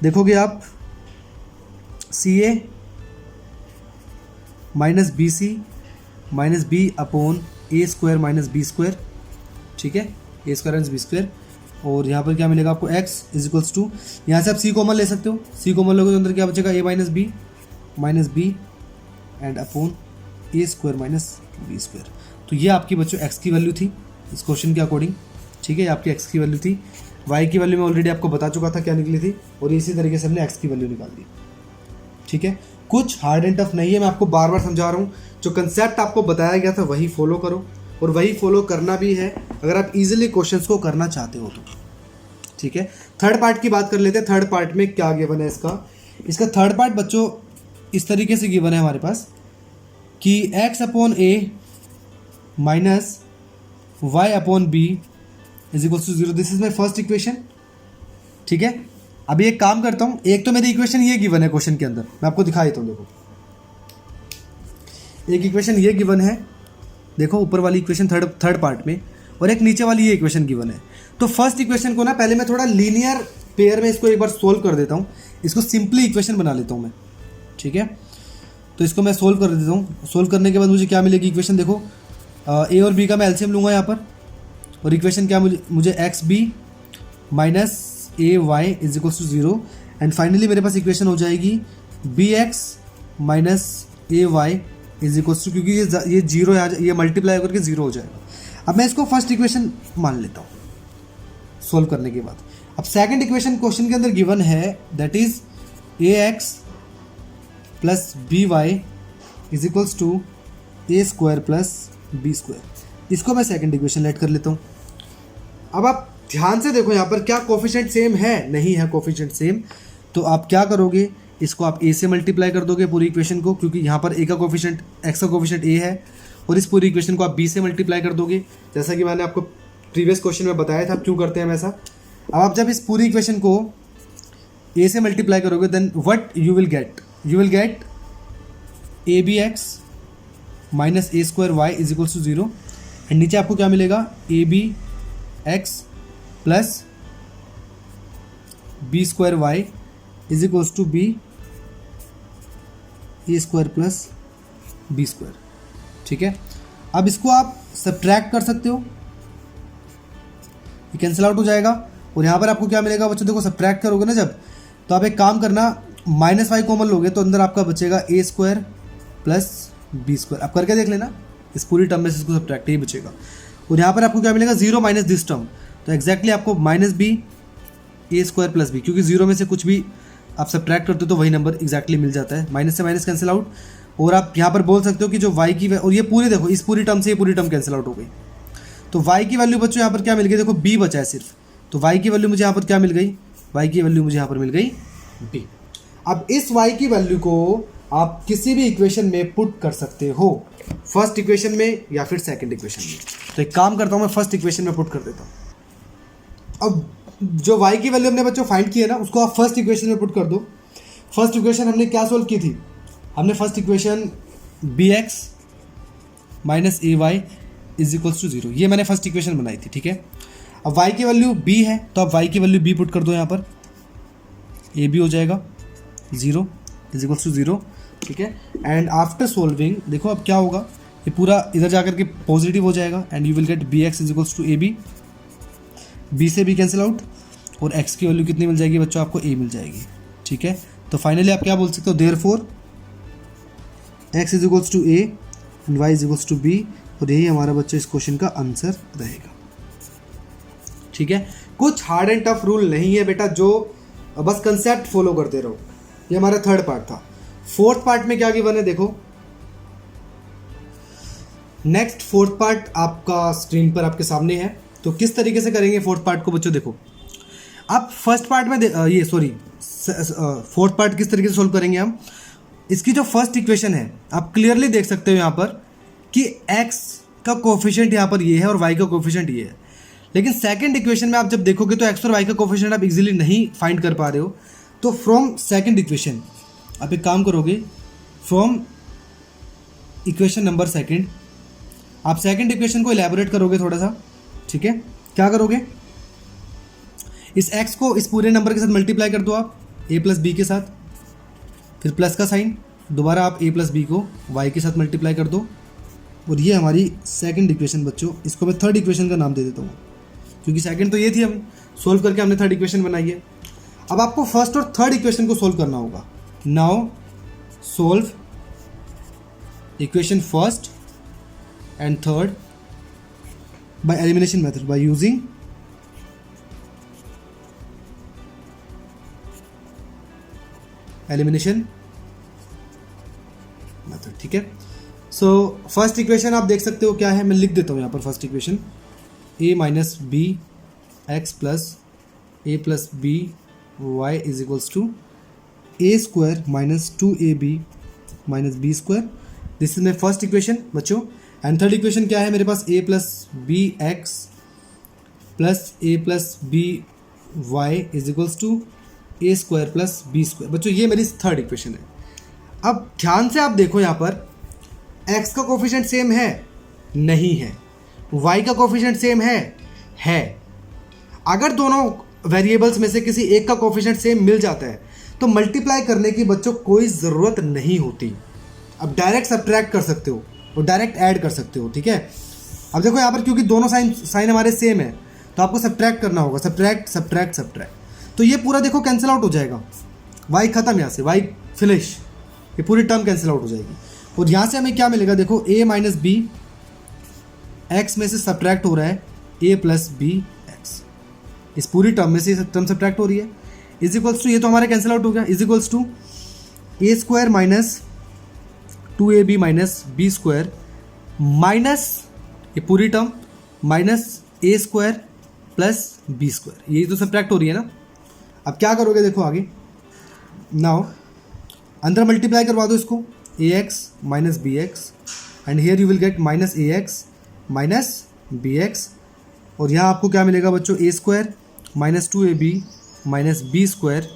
देखोगे आप C A minus B C minus B upon A square minus B square. ठीक है, A square minus B square, और यहाँ पर क्या मिलेगा आपको? x इज इक्वल्स टू, यहाँ से आप c कॉमन ले सकते हो, c कॉमन लोगे तो अंदर क्या बचेगा? a minus B and upon A square minus B square. तो ये आपकी बच्चों x की वैल्यू थी इस क्वेश्चन के अकॉर्डिंग। ठीक है, ये आपकी x की वैल्यू थी। y की वैल्यू मैं ऑलरेडी आपको बता चुका था क्या निकली थी, और इसी तरीके से हमने x की वैल्यू निकाल दी। ठीक है, कुछ हार्ड एंड टफ नहीं है, मैं आपको बार बार समझा रहा हूँ। जो कंसेप्ट आपको बताया गया था वही फॉलो करो, और वही फॉलो करना भी है अगर आप इजीली क्वेश्चंस को करना चाहते हो तो। ठीक है, थर्ड पार्ट की बात कर लेते हैं। थर्ड पार्ट में क्या गिवन है इसका थर्ड पार्ट बच्चों इस तरीके से गिवन है हमारे पास कि x upon a minus y upon b is equal to 0। This is my first equation. ठीक है, अभी एक काम करता हूँ, एक तो मेरी इक्वेशन ये गिवन है क्वेश्चन के अंदर, मैं आपको दिखा देता हूँ। देखो एक इक्वेशन ये गिवन है, देखो ऊपर वाली इक्वेशन थर्ड पार्ट में, और एक नीचे वाली ये इक्वेशन गिवन है। तो फर्स्ट इक्वेशन को ना पहले मैं थोड़ा लीनियर पेयर में इसको एक बार सोल्व कर देता हूँ, इसको सिंपली इक्वेशन बना लेता हूँ मैं। ठीक है, तो इसको मैं सोल्व कर देता हूँ। सोल्व करने के बाद मुझे क्या मिलेगी इक्वेशन? देखो ए और बी का मैं एलसीएम लूँगा यहाँ पर, और इक्वेशन क्या मुझे X B minus A Y is equals to 0, and finally मेरे पास इक्वेशन हो जाएगी B X minus A Y is equals to, क्योंकि ये 0 है, ये मल्टीप्लाई करके 0 हो जाएगा। अब मैं इसको फर्स्ट इक्वेशन मान लेता हूँ सोल्व करने के बाद। अब सेकंड इक्वेशन क्वेश्चन के अंदर गिवन है, that is A X plus B Y is equals to A square plus B square. इसको मैं सेकंड इक्वेशन लेट कर लेता हूँ। अब आप ध्यान से देखो यहाँ पर क्या कोफिशिएंट सेम है? नहीं है कोफिशिएंट सेम, तो आप क्या करोगे? इसको आप a से मल्टीप्लाई कर दोगे पूरी इक्वेशन को, क्योंकि यहाँ पर a का कोफिशिएंट x का कोफिशिएंट a है, और इस पूरी इक्वेशन को आप b से मल्टीप्लाई कर दोगे, जैसा कि मैंने आपको प्रीवियस क्वेश्चन में बताया था क्यों करते हैं हम ऐसा। अब आप जब इस पूरी इक्वेशन को a से मल्टीप्लाई करोगे, then what you will get A B X minus A square Y is equals to 0, and नीचे आपको क्या मिलेगा? A B x plus B square Y is equals to B A square plus B square. ठीक है, अब इसको आप subtract कर सकते हो, ये कैंसिल आउट हो जाएगा, और यहाँ पर आपको क्या मिलेगा बच्चों? देखो सब्ट्रैक्ट करोगे ना जब, तो आप एक काम करना, माइनस वाई कॉमन लोगे तो अंदर आपका बचेगा ए स्क्वायर प्लस बी स्क्वायर। आप करके देख लेना, इस पूरी टर्म में से इसको सब्ट्रैक्ट ही बचेगा, और यहाँ पर आपको क्या मिलेगा? 0 माइनस दिस टर्म, तो एक्जैक्टली आपको minus B A square plus B, क्योंकि 0 में से कुछ भी आप सब्ट्रैक्ट करते हो तो वही नंबर एक्जैक्टली मिल जाता है। माइनस से माइनस कैंसिल आउट, और आप यहाँ पर बोल सकते हो कि जो y की, और ये पूरी देखो इस पूरी टर्म से ये पूरी टर्म कैंसिल आउट हो गई, तो y की वैल्यू बच्चों यहाँ पर क्या मिल गई? देखो b बचा है सिर्फ, तो y की वैल्यू मुझे यहाँ पर क्या मिल गई? y की वैल्यू मुझे यहाँ पर मिल गई b। अब इस y की वैल्यू को आप किसी भी इक्वेशन में पुट कर सकते हो, फर्स्ट इक्वेशन में या फिर सेकंड इक्वेशन में। तो एक काम करता हूँ, मैं फर्स्ट इक्वेशन में पुट कर देता हूँ। अब जो y की वैल्यू हमने बच्चों फाइंड की है ना, उसको आप फर्स्ट इक्वेशन में पुट कर दो। फर्स्ट इक्वेशन हमने क्या सोल्व की थी? हमने first equation bx minus ay is equals to 0, ये मैंने फर्स्ट इक्वेशन बनाई थी, ठीक है। अब y की वैल्यू b है, तो अब y की वैल्यू b पुट कर दो यहाँ पर, ए बी हो जाएगा 0 इज इक्वल्स टू 0, ठीक है। एंड आफ्टर सोल्विंग देखो अब क्या होगा, ये पूरा इधर जाकर के पॉजिटिव हो जाएगा and you will get B X is equals to A B, B से बी कैंसिल आउट और x की वैल्यू कितनी मिल जाएगी बच्चों? आपको a मिल जाएगी, ठीक है। तो फाइनली आप क्या बोल सकते हो? Therefore x is equals to a and y is equals to b, और यही हमारा बच्चों इस क्वेश्चन का आंसर रहेगा, ठीक है। कुछ हार्ड एंड टफ रूल नहीं है बेटा, जो बस कंसेप्ट फॉलो करते रहो। ये हमारा थर्ड पार्ट था। फोर्थ पार्ट में क्या गिवन है देखो, नेक्स्ट फोर्थ पार्ट आपका स्क्रीन पर आपके सामने है। तो किस तरीके से करेंगे फोर्थ पार्ट को बच्चों? देखो आप फर्स्ट पार्ट में फोर्थ पार्ट किस तरीके से सोल्व करेंगे हम? इसकी जो फर्स्ट इक्वेशन है आप क्लियरली देख सकते हो यहाँ पर कि x का कोफिशिएंट यहाँ पर ये है और y का कोफिशिएंट ये है। लेकिन सेकंड इक्वेशन में आप जब देखोगे तो x और y का कोफिशिएंट आप इजीली नहीं फाइंड कर पा रहे हो। तो फ्रॉम सेकंड इक्वेशन आप एक काम करोगे, फ्रॉम इक्वेशन नंबर सेकंड आप सेकंड इक्वेशन को इलेबोरेट करोगे थोड़ा सा, ठीक है। क्या करोगे? इस x को इस पूरे नंबर के साथ मल्टीप्लाई कर दो आप a प्लस बी के साथ, फिर प्लस का साइन, दोबारा आप a प्लस बी को y के साथ मल्टीप्लाई कर दो, और ये हमारी सेकंड इक्वेशन बच्चों। इसको मैं थर्ड इक्वेशन का नाम दे देता हूँ, क्योंकि सेकंड तो ये थी, हम सोल्व करके हमने थर्ड इक्वेशन बनाई है। अब आपको फर्स्ट और थर्ड इक्वेशन को सोल्व करना होगा। Now solve equation first and third by elimination method by using elimination method, ठीक है। सो फर्स्ट इक्वेशन आप देख सकते हो क्या है, मैं लिख देता हूँ यहाँ पर first equation, a minus B x plus A plus B Y is equals to A square minus 2ab minus B square. This is my first equation बच्चों। एंड थर्ड इक्वेशन क्या है मेरे पास? a plus B x plus A plus B Y is equals to A square plus B square. बच्चों ये मेरी third equation है। अब ध्यान से आप देखो यहाँ पर x का कोफिशिएंट सेम है? नहीं है। y का कोफिशिएंट सेम है। अगर दोनों वेरिएबल्स में से किसी एक का कोफिशिएंट सेम मिल जाता है तो मल्टीप्लाई करने की बच्चों कोई ज़रूरत नहीं होती। अब डायरेक्ट सब्ट्रैक्ट कर सकते हो और डायरेक्ट ऐड कर सकते हो, ठीक है। अब देखो यहाँ पर क्योंकि दोनों साइन हमारे सेम है तो आपको सब्ट्रैक्ट करना होगा, सब्ट्रैक्ट। तो ये पूरा देखो कैंसिल आउट हो जाएगा, y खत्म, यहाँ से y फिनिश, ये पूरी टर्म कैंसिल आउट हो जाएगी। और यहाँ से हमें क्या मिलेगा देखो, a माइनस बी एक्स में से सब्ट्रैक्ट हो रहा है a प्लस बी एक्स, इस पूरी टर्म में से टर्म सब्ट्रैक्ट हो रही है, इज इक्वल्स टू, ये तो हमारा कैंसिल आउट हो गया, is equals to A square minus 2ab minus B square minus ये पूरी टर्म माइनस ए स्क्वायर प्लस बी स्क्वायर, यही तो सब्ट्रैक्ट हो रही है ना। अब क्या करोगे देखो आगे, नाउ अंदर मल्टीप्लाई करवा दो इसको, A X minus B X and here you will get minus A X minus B X, और यहाँ आपको क्या मिलेगा बच्चों? A square minus 2ab minus B square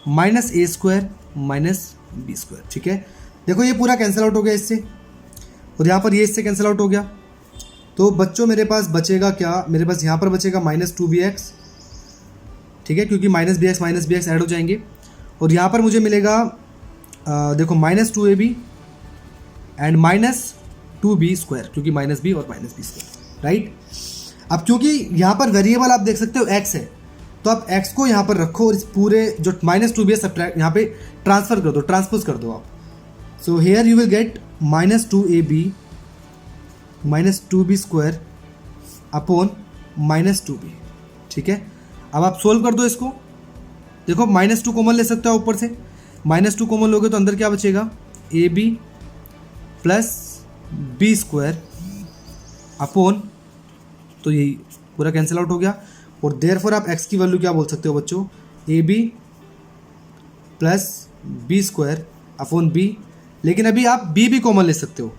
minus A square minus B square, ठीक है। देखो ये पूरा कैंसिल आउट हो गया इससे, और यहाँ पर ये इससे कैंसिल आउट हो गया। तो बच्चों मेरे पास बचेगा क्या? मेरे पास यहाँ पर बचेगा माइनस 2bx, ठीक है, क्योंकि माइनस बी एक्स ऐड हो जाएंगे। और यहाँ पर मुझे मिलेगा देखो minus 2ab and minus 2b square, क्योंकि माइनस बी और माइनस बी स्क्वायर, राइट। अब क्योंकि यहाँ पर वेरिएबल आप देख सकते हो x है, तो आप x को यहाँ पर रखो और इस पूरे जो माइनस 2b है सब्ट्रैक्ट यहाँ पे ट्रांसफर कर दो, ट्रांसपोज कर दो आप। So here you will get minus 2ab minus 2b square upon minus 2b, ठीक है। अब आप सोल्व कर दो इसको, देखो माइनस 2 कॉमन ले सकते हो ऊपर से, माइनस 2 कॉमन लोगे तो अंदर क्या बचेगा? A b plus B square upon, तो यही पूरा कैंसिल आउट हो गया। और देयरफॉर आप x की वैल्यू क्या बोल सकते हो बच्चों? A b plus B square upon b, लेकिन अभी आप b भी कॉमन ले सकते हो,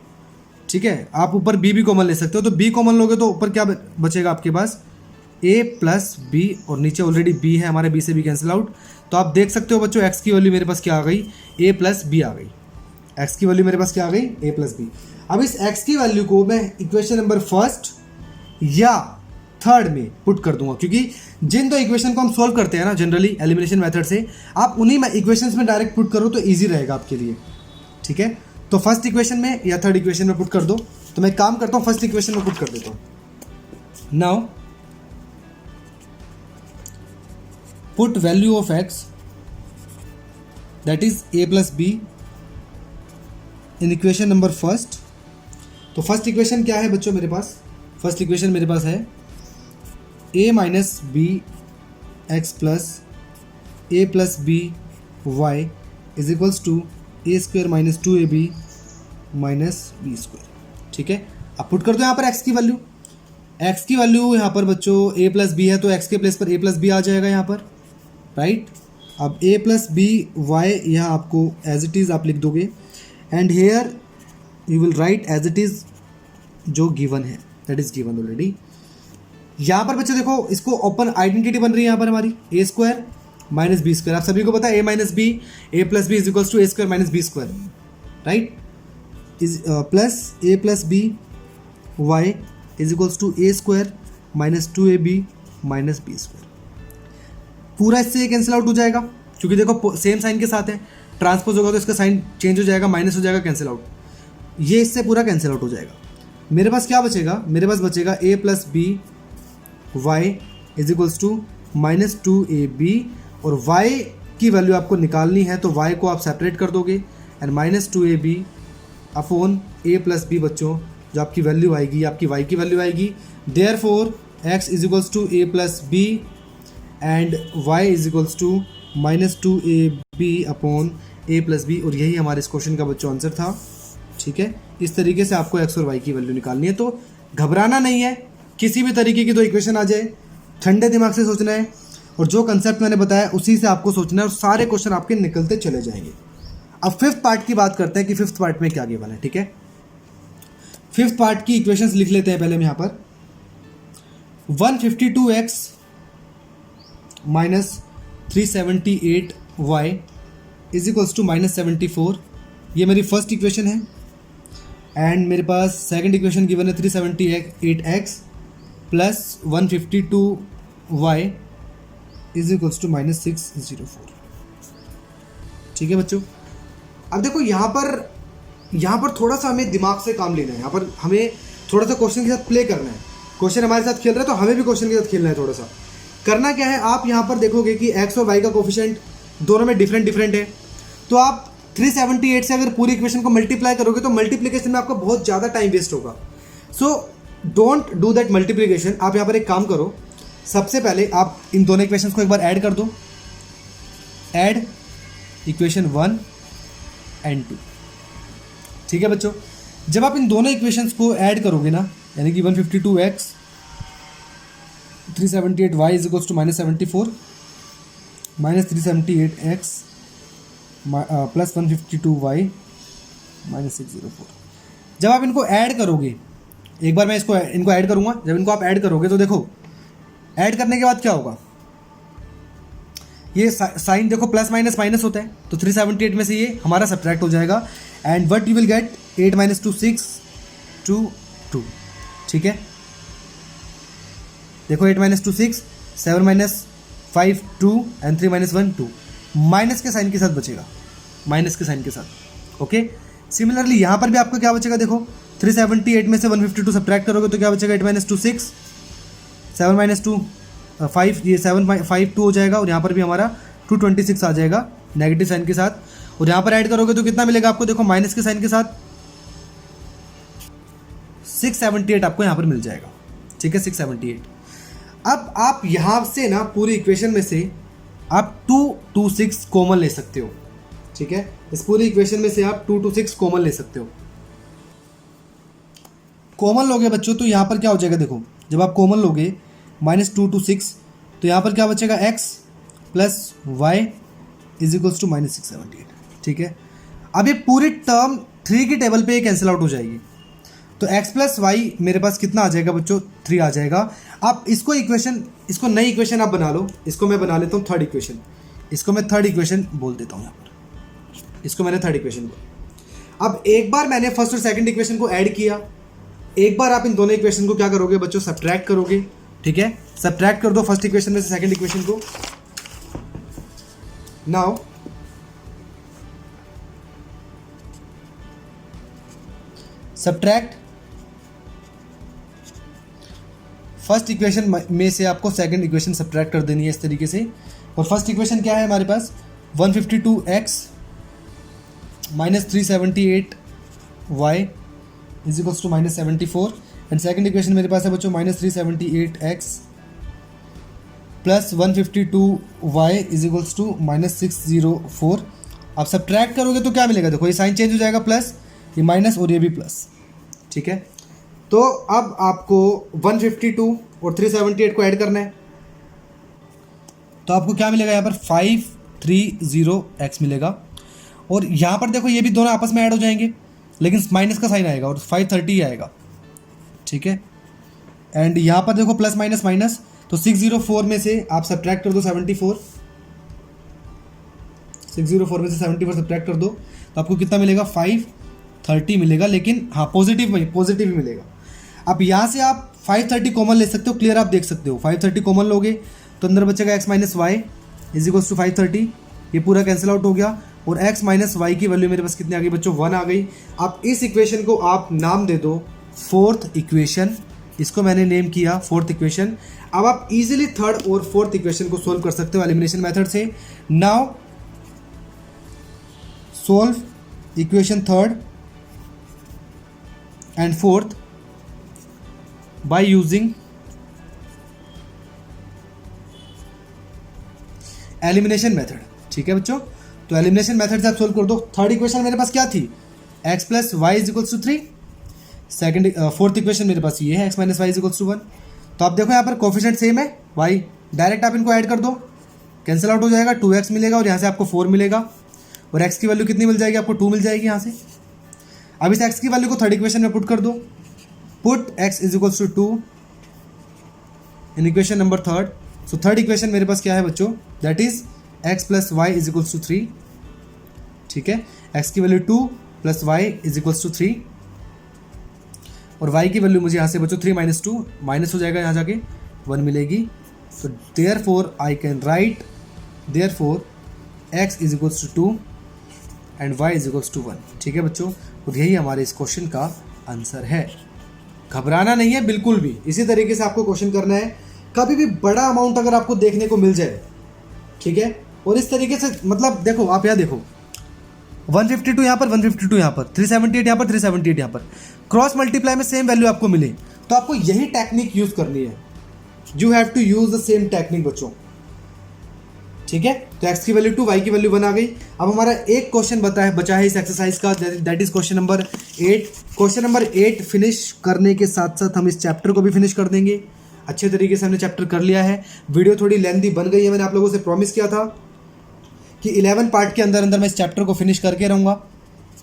ठीक है। आप ऊपर b भी कॉमन ले सकते हो, तो b कॉमन लोगे तो ऊपर क्या बचेगा आपके पास? ए प्लस बी, और नीचे ऑलरेडी बी है हमारे, बी से बी कैंसिल आउट। तो आप देख सकते हो बच्चों एक्स की वैल्यू मेरे पास क्या आ गई, ए प्लस बी आ गई। एक्स की वैल्यू मेरे पास क्या आ गई, ए प्लस बी। अब इस एक्स की वैल्यू को मैं इक्वेशन नंबर फर्स्ट या थर्ड में पुट कर दूंगा, क्योंकि जिन दो इक्वेशन को हम सोल्व करते हैं ना जनरली एलिमिनेशन मेथड से, आप उन्हीं में इक्वेशंस में डायरेक्ट पुट करो तो इजी रहेगा आपके लिए, ठीक है। तो फर्स्ट इक्वेशन में या थर्ड इक्वेशन में पुट कर दो। तो मैं काम करता हूं फर्स्ट इक्वेशन में पुट कर देता हूं। Now put value of x that is A plus be in equation number first. तो फर्स्ट इक्वेशन क्या है बच्चों मेरे पास, फर्स्ट इक्वेशन मेरे पास है a minus B x plus B Y is equals to A square minus 2ab minus B square, ठीक है। अब पुट कर दो यहाँ पर x की वैल्यू। x की वैल्यू यहाँ पर बच्चों a प्लस बी है, तो x के प्लेस पर a प्लस बी आ जाएगा यहाँ पर, राइट। अब a प्लस बी वाई यहाँ आपको एज इट इज़ आप लिख दोगे, and here you will write as it is जो गिवन है, दैट इज़ गिवन ऑलरेडी। यहाँ पर बच्चे देखो इसको ओपन आइडेंटिटी बन रही है यहाँ पर हमारी A square minus B square. आप सभी को पता है A minus B, A plus B is equals to A square minus B square, right. Is plus A plus B Y is equals to A square minus 2ab minus B square. पूरा इससे cancel out हो जाएगा, क्योंकि देखो same sign के साथ है, transpose होगा तो इसका साइन चेंज हो जाएगा, माइनस हो जाएगा, कैंसिल आउट। ये इससे पूरा कैंसिल आउट हो जाएगा। मेरे पास क्या बचेगा, मेरे पास बचेगा A plus B Y is equals to minus 2ab, और y की वैल्यू आपको निकालनी है तो y को आप सेपरेट कर दोगे, and minus 2ab upon a plus b बच्चों, जो आपकी वैल्यू आएगी आपकी y की वैल्यू आएगी। Therefore x is equals to a plus b and y is equals to minus 2ab upon a plus b, और यही हमारे इस क्वेश्चन का बच्चों आंसर था, ठीक है। इस तरीके से आपको x और y की वैल्यू निकालनी है। तो घबराना नहीं है, किसी भी तरीके की तो इक्वेशन आ जाए, ठंडे दिमाग से सोचना है, और जो कंसेप्ट मैंने बताया उसी से आपको सोचना है, और सारे क्वेश्चन आपके निकलते चले जाएंगे। अब फिफ्थ पार्ट की बात करते हैं कि फिफ्थ पार्ट में क्या गिवन है, ठीक है। फिफ्थ पार्ट की इक्वेशंस लिख लेते हैं पहले हम यहाँ पर। 152x minus 378y is equals to minus 74, ये मेरी फर्स्ट इक्वेशन है। एंड मेरे पास सेकंड इक्वेशन गिवन है 378x plus 152y is equals to minus 604, ठीक है बच्चों। अब देखो यहाँ पर थोड़ा सा हमें दिमाग से काम लेना है, यहाँ पर हमें थोड़ा सा क्वेश्चन के साथ प्ले करना है। क्वेश्चन हमारे साथ खेल रहा है तो हमें भी क्वेश्चन के साथ खेलना है। थोड़ा सा करना क्या है, आप यहाँ पर देखोगे कि x और y का कोफिशिएंट दोनों में डिफरेंट है, तो आप 378 से अगर पूरी इक्वेशन को मल्टीप्लाई करोगे तो मल्टीप्लिकेशन में आपका बहुत ज़्यादा टाइम वेस्ट होगा। So don't do that multiplication. आप यहाँ पर एक काम करो, सबसे पहले आप इन दोनों इक्वेशंस को एक बार ऐड कर दो, ऐड इक्वेशन 1 एंड 2, ठीक है बच्चों। जब आप इन दोनों इक्वेशंस को ऐड करोगे ना, यानी कि 152x 378y is equals to minus 74 minus 378x plus 152y minus 604, जब आप इनको ऐड करोगे, एक बार मैं इनको ऐड करूँगा, जब इनको आप ऐड करोगे तो देखो ऐड करने के बाद क्या होगा, ये साइन देखो प्लस माइनस माइनस होता है, तो 378 में से ये हमारा सब्ट्रैक्ट हो जाएगा, and what you will gate 8 minus 2 6 2 2, ठीक है। देखो 8 minus 2 6, 7 minus 5 2 and 3 minus 1 2, minus के साइन के साथ बचेगा, माइनस के साइन के साथ, ओके। सिमिलरली यहाँ पर भी आपको क्या बचेगा, देखो 378 में से 152 सब्ट्रैक्ट करोगे तो क्या बचेगा, 8 माइनस 2 6, 7 माइनस 2 5, ये 7 5 2 हो जाएगा, और यहाँ पर भी हमारा 226 आ जाएगा नेगेटिव साइन के साथ, और यहाँ पर ऐड करोगे तो कितना मिलेगा आपको, देखो माइनस के साइन के साथ 678 आपको यहाँ पर मिल जाएगा, ठीक है, 678। अब आप यहाँ से ना पूरी इक्वेशन में से आप 226 कॉमन ले सकते हो, ठीक है। इस पूरी इक्वेशन में से आप 226 कॉमन ले सकते हो। कॉमन लोगे बच्चों तो यहाँ पर क्या हो जाएगा, देखो जब आप कॉमन लोगे माइनस 226, तो यहाँ पर क्या बचेगा, x plus y is equals to minus 678, ठीक है। अब ये पूरी टर्म 3 की टेबल पे कैंसिल आउट हो जाएगी, तो x प्लस वाई मेरे पास कितना आ जाएगा बच्चों, 3 आ जाएगा। आप इसको इक्वेशन, इसको नई इक्वेशन आप बना लो, इसको मैं बना लेता हूँ थर्ड इक्वेशन, इसको मैं थर्ड इक्वेशन बोल देता हूँ यहाँ पर, इसको मैंने थर्ड इक्वेशन बोला। अब एक बार मैंने फर्स्ट और सेकंड इक्वेशन को ऐड किया, एक बार आप इन दोनों इक्वेशन को क्या करोगे बच्चों, सब्ट्रैक्ट करोगे, ठीक है। सब्ट्रैक्ट कर दो फर्स्ट इक्वेशन में से सेकंड इक्वेशन को। नाउ सब्ट्रैक्ट फर्स्ट इक्वेशन में से आपको सेकंड इक्वेशन सब्ट्रैक्ट कर देनी है इस तरीके से। और फर्स्ट इक्वेशन क्या है हमारे पास, 152x minus 378y is equals to minus 74। And second equation मेरे पास है बच्चों minus 378x plus 152y is equals to minus 604। आप सब्ट्रैक्ट करोगे तो क्या मिलेगा, देखो ये साइन चेंज हो जाएगा, प्लस ये माइनस और ये भी प्लस, ठीक है। तो अब आपको 152 और 378 को ऐड करना है, तो आपको क्या मिलेगा यहाँ पर 530x मिलेगा। और यहाँ पर देखो ये भी दोनों आपस में ऐड हो जाएंगे, लेकिन माइनस का साइन आएगा और 530 आएगा, ठीक है। एंड यहाँ पर देखो प्लस माइनस माइनस, तो 604 में से आप सब्ट्रैक्ट कर दो 74, 604 में से 74 सब्ट्रैक्ट कर दो, तो आपको कितना मिलेगा 530 मिलेगा, लेकिन हाँ पॉजिटिव ही मिलेगा। अब यहाँ से आप 530 कॉमन ले सकते हो, क्लियर आप देख सकते हो, 530 कॉमन लोगे तो अंदर बचेगा x minus y is equals to 530, ये पूरा कैंसिल आउट हो गया। और x माइनस वाई की वैल्यू मेरे पास कितनी आ गई बच्चों, 1 आ गई। अब इस इक्वेशन को आप नाम दे दो फोर्थ इक्वेशन, इसको मैंने नेम किया फोर्थ इक्वेशन। अब आप इजीली थर्ड और फोर्थ इक्वेशन को सोल्व कर सकते हो एलिमिनेशन मेथड से। Now solve equation third and fourth bye using elimination method, ठीक है बच्चों। तो एलिमिनेशन मेथड से आप सोल्व कर दो। थर्ड इक्वेशन मेरे पास क्या थी, x plus y is equals to 3। Second fourth equation मेरे पास ये है x minus y is equals to 1। तो आप देखो यहाँ पर कोफिशिएंट सेम है y, डायरेक्ट आप इनको ऐड कर दो, कैंसिल आउट हो जाएगा, 2x मिलेगा और यहाँ से आपको 4 मिलेगा। और x की वैल्यू कितनी मिल जाएगी आपको, 2 मिल जाएगी यहाँ से। अब इस x की वैल्यू को थर्ड इक्वेशन में पुट कर दो, put x is equals to 2 in equation number third. So third equation मेरे पास क्या है बच्चों, that is x plus y is equals to 3, ठीक है। x की value 2 plus y is equals to 3 और y की वैल्यू मुझे यहाँ से बच्चों 3 माइनस 2 माइनस हो जाएगा, यहाँ जाके 1 मिलेगी। तो therefore I can write therefore x is equals to 2 and y is equals to 1, ठीक है बच्चों। और यही हमारे इस क्वेश्चन का आंसर है। घबराना नहीं है बिल्कुल भी, इसी तरीके से आपको क्वेश्चन करना है। कभी भी बड़ा अमाउंट अगर आपको देखने को मिल जाए, ठीक है, और इस तरीके से मतलब देखो आप यहाँ देखो 152 यहाँ पर, 152 यहाँ पर, 378 यहाँ पर, 378 यहाँ पर, क्रॉस मल्टीप्लाई में सेम वैल्यू आपको मिले, तो आपको यही टेक्निक यूज करनी है। You have to use the same technique बच्चों, ठीक है। तो x की वैल्यू 2, y की वैल्यू 1 आ गई। अब हमारा एक क्वेश्चन बचा है इस एक्सरसाइज का, that is question number 8। Question number 8 finish करने के साथ साथ हम इस चैप्टर को भी फिनिश कर देंगे। अच्छे तरीके से हमने चैप्टर कर लिया है। वीडियो थोड़ी लेंथी बन गई है, मैंने आप लोगों से प्रॉमिस किया था कि 11 पार्ट के अंदर मैं इस चैप्टर को फिनिश करके रहूँगा,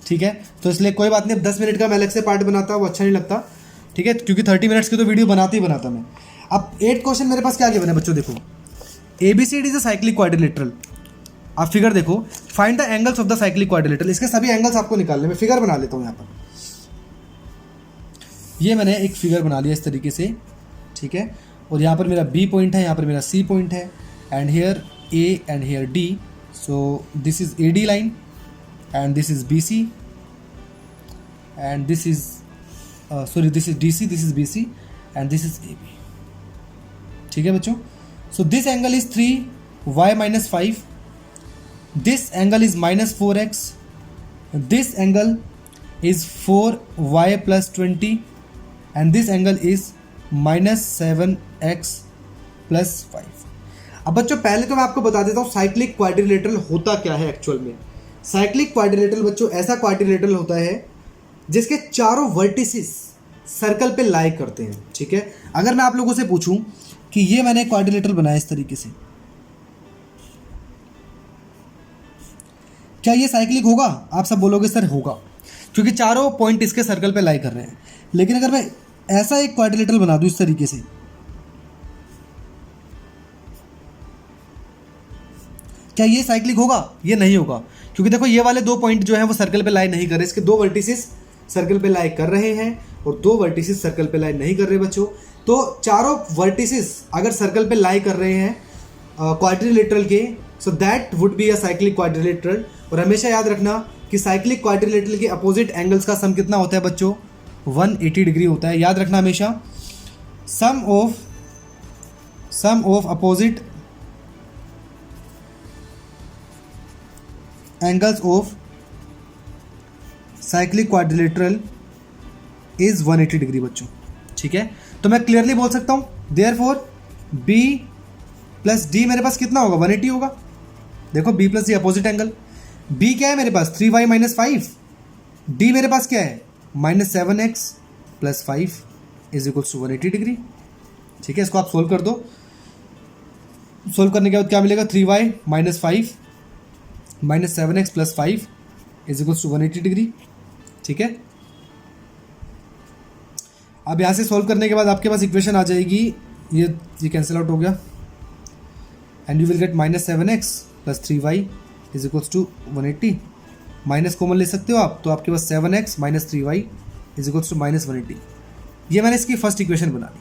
ठीक है। तो इसलिए कोई बात नहीं, अब 10 मिनट का मैं अलग से पार्ट बनाता, वो अच्छा नहीं लगता, ठीक है, क्योंकि 30 मिनट्स की तो वीडियो बनाते ही बनाता मैं। अब 8 क्वेश्चन मेरे पास क्या गिवन है बच्चों, देखो ABCD is a cyclic quadrilateral. आप फिगर देखो, find the angles of the cyclic quadrilateral. इसके सभी एंगल्स आपको निकालने में फिगर बना लेता हूँ यहाँ पर। ये मैंने एक फिगर बना लिया इस तरीके से, ठीक है। और यहाँ पर मेरा B पॉइंट है, यहाँ पर मेरा C पॉइंट है, and here A and here D। So this is AD line and this is BC and this is this is DC, this is BC and this is AB, ठीक है बच्चों। So this angle is 3y minus 5, this angle is minus 4x, this angle is 4y plus 20 and this angle is minus 7x plus 5। अब बच्चों पहले तो मैं आपको बता देता हूँ साइक्लिक क्वाड्रिलेटरल होता क्या है एक्चुअल में। साइक्लिक क्वाड्रिलेटरल बच्चों ऐसा क्वाड्रिलेटरल होता है जिसके चारों वर्टिसेस सर्कल पे लाई करते हैं, ठीक है। अगर मैं आप लोगों से पूछूं कि ये मैंने क्वाड्रिलेटरल बनाया इस तरीके से, क्या ये साइक्लिक होगा? आप सब बोलोगे सर होगा। क्योंकि चारों पॉइंट इसके सर्कल पे लाई कर रहे हैं। लेकिन अगर मैं ऐसा एक क्वाड्रिलेटरल बना दूं इस तरीके से, क्या ये साइक्लिक होगा? ये नहीं होगा, क्योंकि देखो ये वाले 2 पॉइंट जो है वो सर्कल पे लाई नहीं कर रहे, इसके 2 वर्टिसेस सर्कल पे लाई कर रहे हैं और 2 वर्टिसेस सर्कल पे लाई नहीं कर रहे बच्चों। तो चारों वर्टिसेस अगर सर्कल पे लाई कर रहे हैं क्वाड्रिलेटरल के, so that would be a cyclic quadrilateral. और हमेशा याद रखना कि साइक्लिक क्वाड्रिलेटरल के अपोजिट एंगल्स का सम कितना होता है बच्चों? 180 डिग्री होता है। याद रखना हमेशा, sum of opposite angles of cyclic quadrilateral is 180 degree बच्चों। ठीक है, तो मैं क्लियरली बोल सकता हूं देयरफॉर बी प्लस डी मेरे पास कितना होगा? 180 होगा। देखो b plus d opposite angle, b क्या है मेरे पास? 3y माइनस 5, डी मेरे पास क्या है? -7x plus 5 is equals to 180 degree. ठीक है, इसको आप सोल्व कर दो। सोल्व करने के बाद क्या मिलेगा? 3y minus 5 -7x plus 5 is equals to 180 degree. ठीक है, अब यहाँ से सॉल्व करने के बाद आपके पास इक्वेशन आ जाएगी, ये कैंसिल आउट हो गया, and you will get -7x plus 3y is equals to 180। Minus common ले सकते हो आप, तो आपके पास 7x minus 3y is equals to -180। ये मैंने इसकी फर्स्ट इक्वेशन बना ली।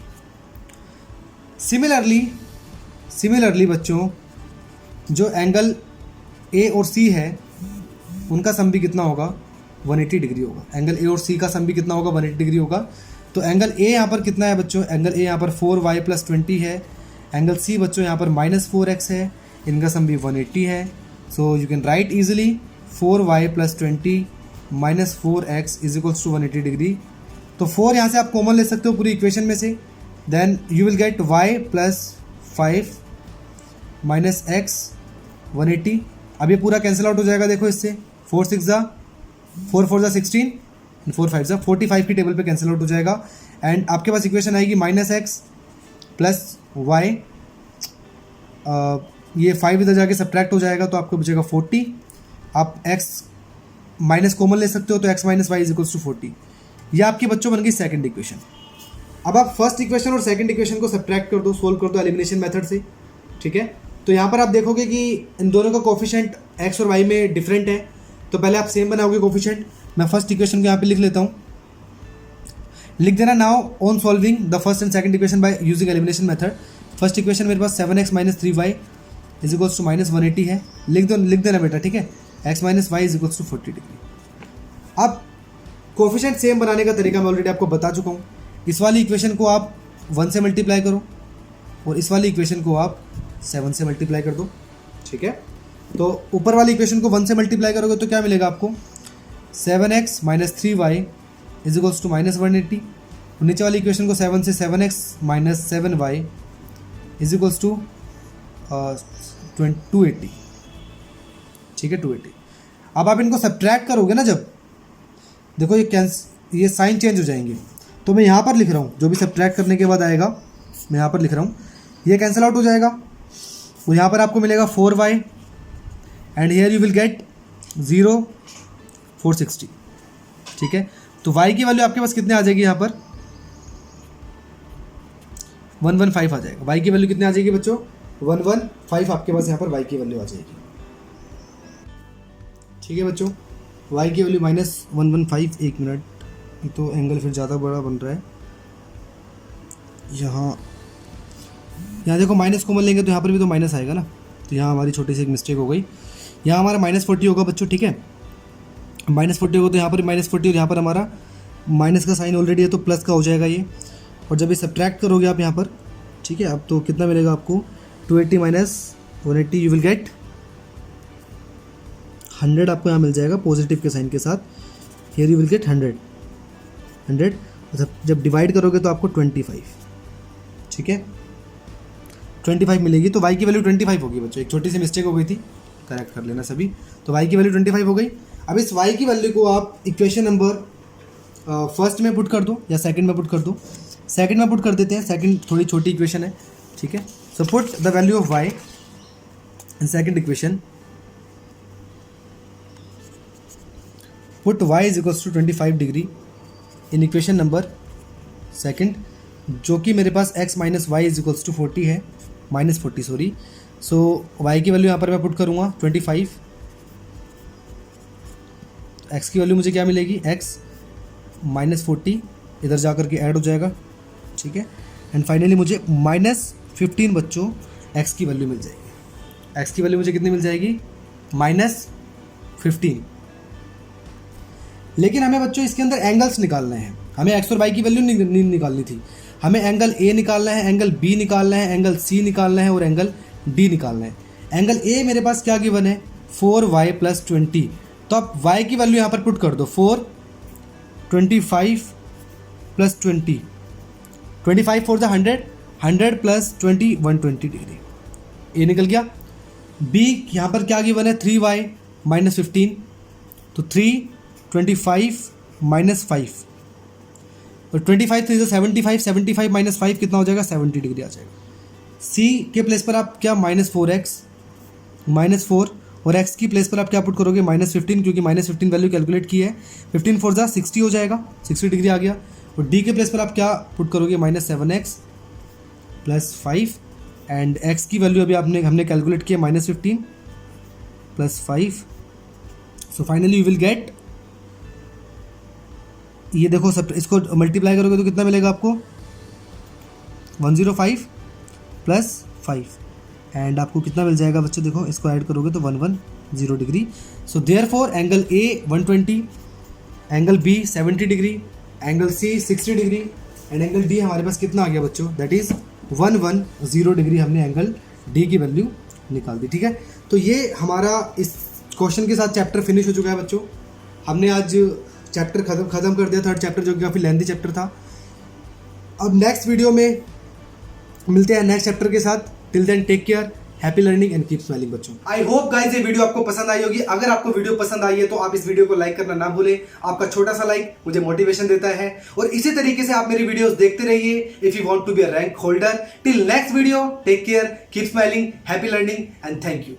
सिमिलरली बच्चों, जो एंगल ए और सी है उनका सम भी कितना होगा? 180 डिग्री होगा। एंगल ए और सी का सम भी कितना होगा? 180 डिग्री होगा। तो एंगल ए यहाँ पर कितना है बच्चों? एंगल ए यहाँ पर 4y प्लस 20 है। एंगल सी बच्चों यहाँ पर -4x है, इनका सम भी 180 है। So you can write easily 4y plus 20 minus 4x is equals to 180 degree. तो 4 यहाँ से आप कॉमन ले सकते हो पूरी इक्वेशन में से, then you will get y plus 5 minus x 180। अब ये पूरा कैंसिल आउट हो जाएगा। देखो इससे 4 6 जा 4 4 जा 16, 4 5 जा 45 की टेबल पे कैंसिल आउट हो जाएगा। एंड आपके पास इक्वेशन आएगी -x प्लस y, ये 5 इधर जाके सब्ट्रैक्ट हो जाएगा तो आपको बचेगा 40। आप x माइनस कॉमन ले सकते हो, तो x minus y is equals to 40। ये आपकी बच्चों बन गई सेकंड इक्वेशन। अब आप फर्स्ट इक्वेशन और सेकंड इक्वेशन को सब्ट्रैक्ट कर दो, सोल्व कर दो एलिमिनेशन मेथड से। ठीक है, तो यहाँ पर आप देखोगे कि इन दोनों का कोफिशिएंट x और y में डिफरेंट है, तो पहले आप सेम बनाओगे कोफिशिएंट। मैं फर्स्ट इक्वेशन को यहाँ पे लिख लेता हूँ, लिख देना now on solving the first and second equation by using elimination method. First equation मेरे पास 7x minus 3y is equals to -180 है। लिख देना बेटा। ठीक है, x minus y is equals to 40 degree. अब कोफिशिएंट सेम बनाने का तरीका मैं ऑलरेडी आपको बता चुका हूँ। इस वाली इक्वेशन को आप 1 से मल्टीप्लाई करो और इस वाली इक्वेशन को आप 7 से मल्टीप्लाई कर दो। ठीक है, तो ऊपर वाली इक्वेशन को 1 से मल्टीप्लाई करोगे तो क्या मिलेगा आपको? 7x minus 3y is equals to -180। और नीचे वाली इक्वेशन को 7 से 7x minus 7y is equals to 280। ठीक है, 280। अब आप इनको सब्ट्रैक्ट करोगे ना, जब देखो ये साइन चेंज हो जाएंगे, तो मैं यहाँ पर लिख रहा हूँ, जो भी सब्ट्रैक्ट करने के बाद आएगा मैं यहाँ पर लिख रहा हूँ, ये कैंसिल आउट हो जाएगा और यहाँ पर आपको मिलेगा 4y and here you will gate 0 460। ठीक है, तो y की वैल्यू आपके पास कितने आ जाएगी? यहाँ पर 115 आ जाएगा। y की वैल्यू कितने आ जाएगी बच्चों? 115 आपके पास यहाँ पर y की वैल्यू आ जाएगी। ठीक है बच्चों, y की वैल्यू -115। एक मिनट, तो एंगल फिर ज़्यादा बड़ा बन रहा है। यहाँ देखो माइनस कॉमन लेंगे तो यहाँ पर भी तो माइनस आएगा ना, तो यहाँ हमारी छोटी सी एक मिस्टेक हो गई। यहाँ हमारा -40 होगा बच्चों। ठीक है, -40 होगा तो यहाँ पर -40 और यहाँ पर हमारा माइनस का साइन ऑलरेडी है तो प्लस का हो जाएगा ये। और जब ये सब्ट्रैक्ट करोगे आप यहाँ पर, ठीक है, अब तो कितना मिलेगा आपको? 280 माइनस 180 यू विल गेट 100 आपको यहाँ मिल जाएगा पॉजिटिव के साइन के साथ। Here you will gate 100। जब डिवाइड करोगे तो आपको 25। ठीक है, 25 मिलेगी। तो y की वैल्यू 25 होगी बच्चों। एक छोटी सी मिस्टेक हो गई थी, करेक्ट कर लेना सभी। तो y की वैल्यू 25 हो गई। अब इस y की वैल्यू को आप इक्वेशन नंबर फर्स्ट में पुट कर दो या सेकंड में पुट कर दो। सेकंड में पुट कर देते हैं, सेकंड थोड़ी छोटी इक्वेशन है। ठीक है, so put the value of y in second equation. Put y is equals to 25 degree in equation number second, जो कि मेरे पास x minus y is equals to 40 है, -40 सॉरी। सो y की वैल्यू यहाँ पर मैं पुट करूँगा 25, x की वैल्यू मुझे क्या मिलेगी, x -40 इधर जा कर के ऐड हो जाएगा, ठीक है। एंड फाइनली मुझे -15 बच्चों x की वैल्यू मिल जाएगी। x की वैल्यू मुझे कितनी मिल जाएगी, -15। लेकिन हमें बच्चों इसके अंदर एंगल्स निकालना है, हमें x और y की वैल्यू नहीं निकालनी थी, हमें एंगल A निकालना है, एंगल B निकालना है, एंगल C निकालना है और एंगल D निकालना है। एंगल A मेरे पास क्या गिवन है, 4y + 20, तो आप y की वैल्यू यहाँ पर पुट कर दो 4, 25 + 20, 25 4 ज़ा 100, 100 + 20 120 डिग्री, A निकल गया। B यहाँ पर क्या गिवन है, 3y - 15, तो 3, 25 - 5, और 25 3 75, 75 - 5 कितना हो जाएगा, 70 डिग्री आ जाएगा। C के प्लेस पर आप क्या, -4x, -4, और x की प्लेस पर आप क्या पुट करोगे, -15, क्योंकि -15 वैल्यू कैलकुलेट की है, 15 4 ज़ा 60 हो जाएगा, 60 डिग्री आ गया। और D के प्लेस पर आप क्या पुट करोगे, -7x + 5, एंड x की वैल्यू अभी हमने कैलकुलेट किया -15 + 5। So finally you will gate, ये देखो सब इसको मल्टीप्लाई करोगे तो कितना मिलेगा आपको, 105 + 5, एंड आपको कितना मिल जाएगा बच्चों, देखो इसको ऐड करोगे तो 110 degree. So therefore angle A 120, angle B 70 degree, angle C 60 degree, and angle D हमारे पास कितना आ गया बच्चों, दैट इज़ 110 डिग्री। हमने एंगल D की वैल्यू निकाल दी, ठीक है। तो ये हमारा इस क्वेश्चन के साथ चैप्टर फिनिश हो चुका है बच्चों। हमने आज चैप्टर खत्म कर दिया, थर्ड चैप्टर, जो कि काफ़ी लेंथी चैप्टर था। अब नेक्स्ट वीडियो में मिलते हैं नेक्स्ट चैप्टर के साथ। Till then take care, happy learning and keep smiling बच्चों। आई होप गाइस ये वीडियो आपको पसंद आई होगी। अगर आपको वीडियो पसंद आई है तो आप इस वीडियो को लाइक करना ना भूलें। आपका छोटा सा लाइक मुझे मोटिवेशन देता है, और इसी तरीके से आप मेरी वीडियोस देखते रहिए if you want to be a rank holder. Till next video, take care, keep smiling, happy learning and thank you.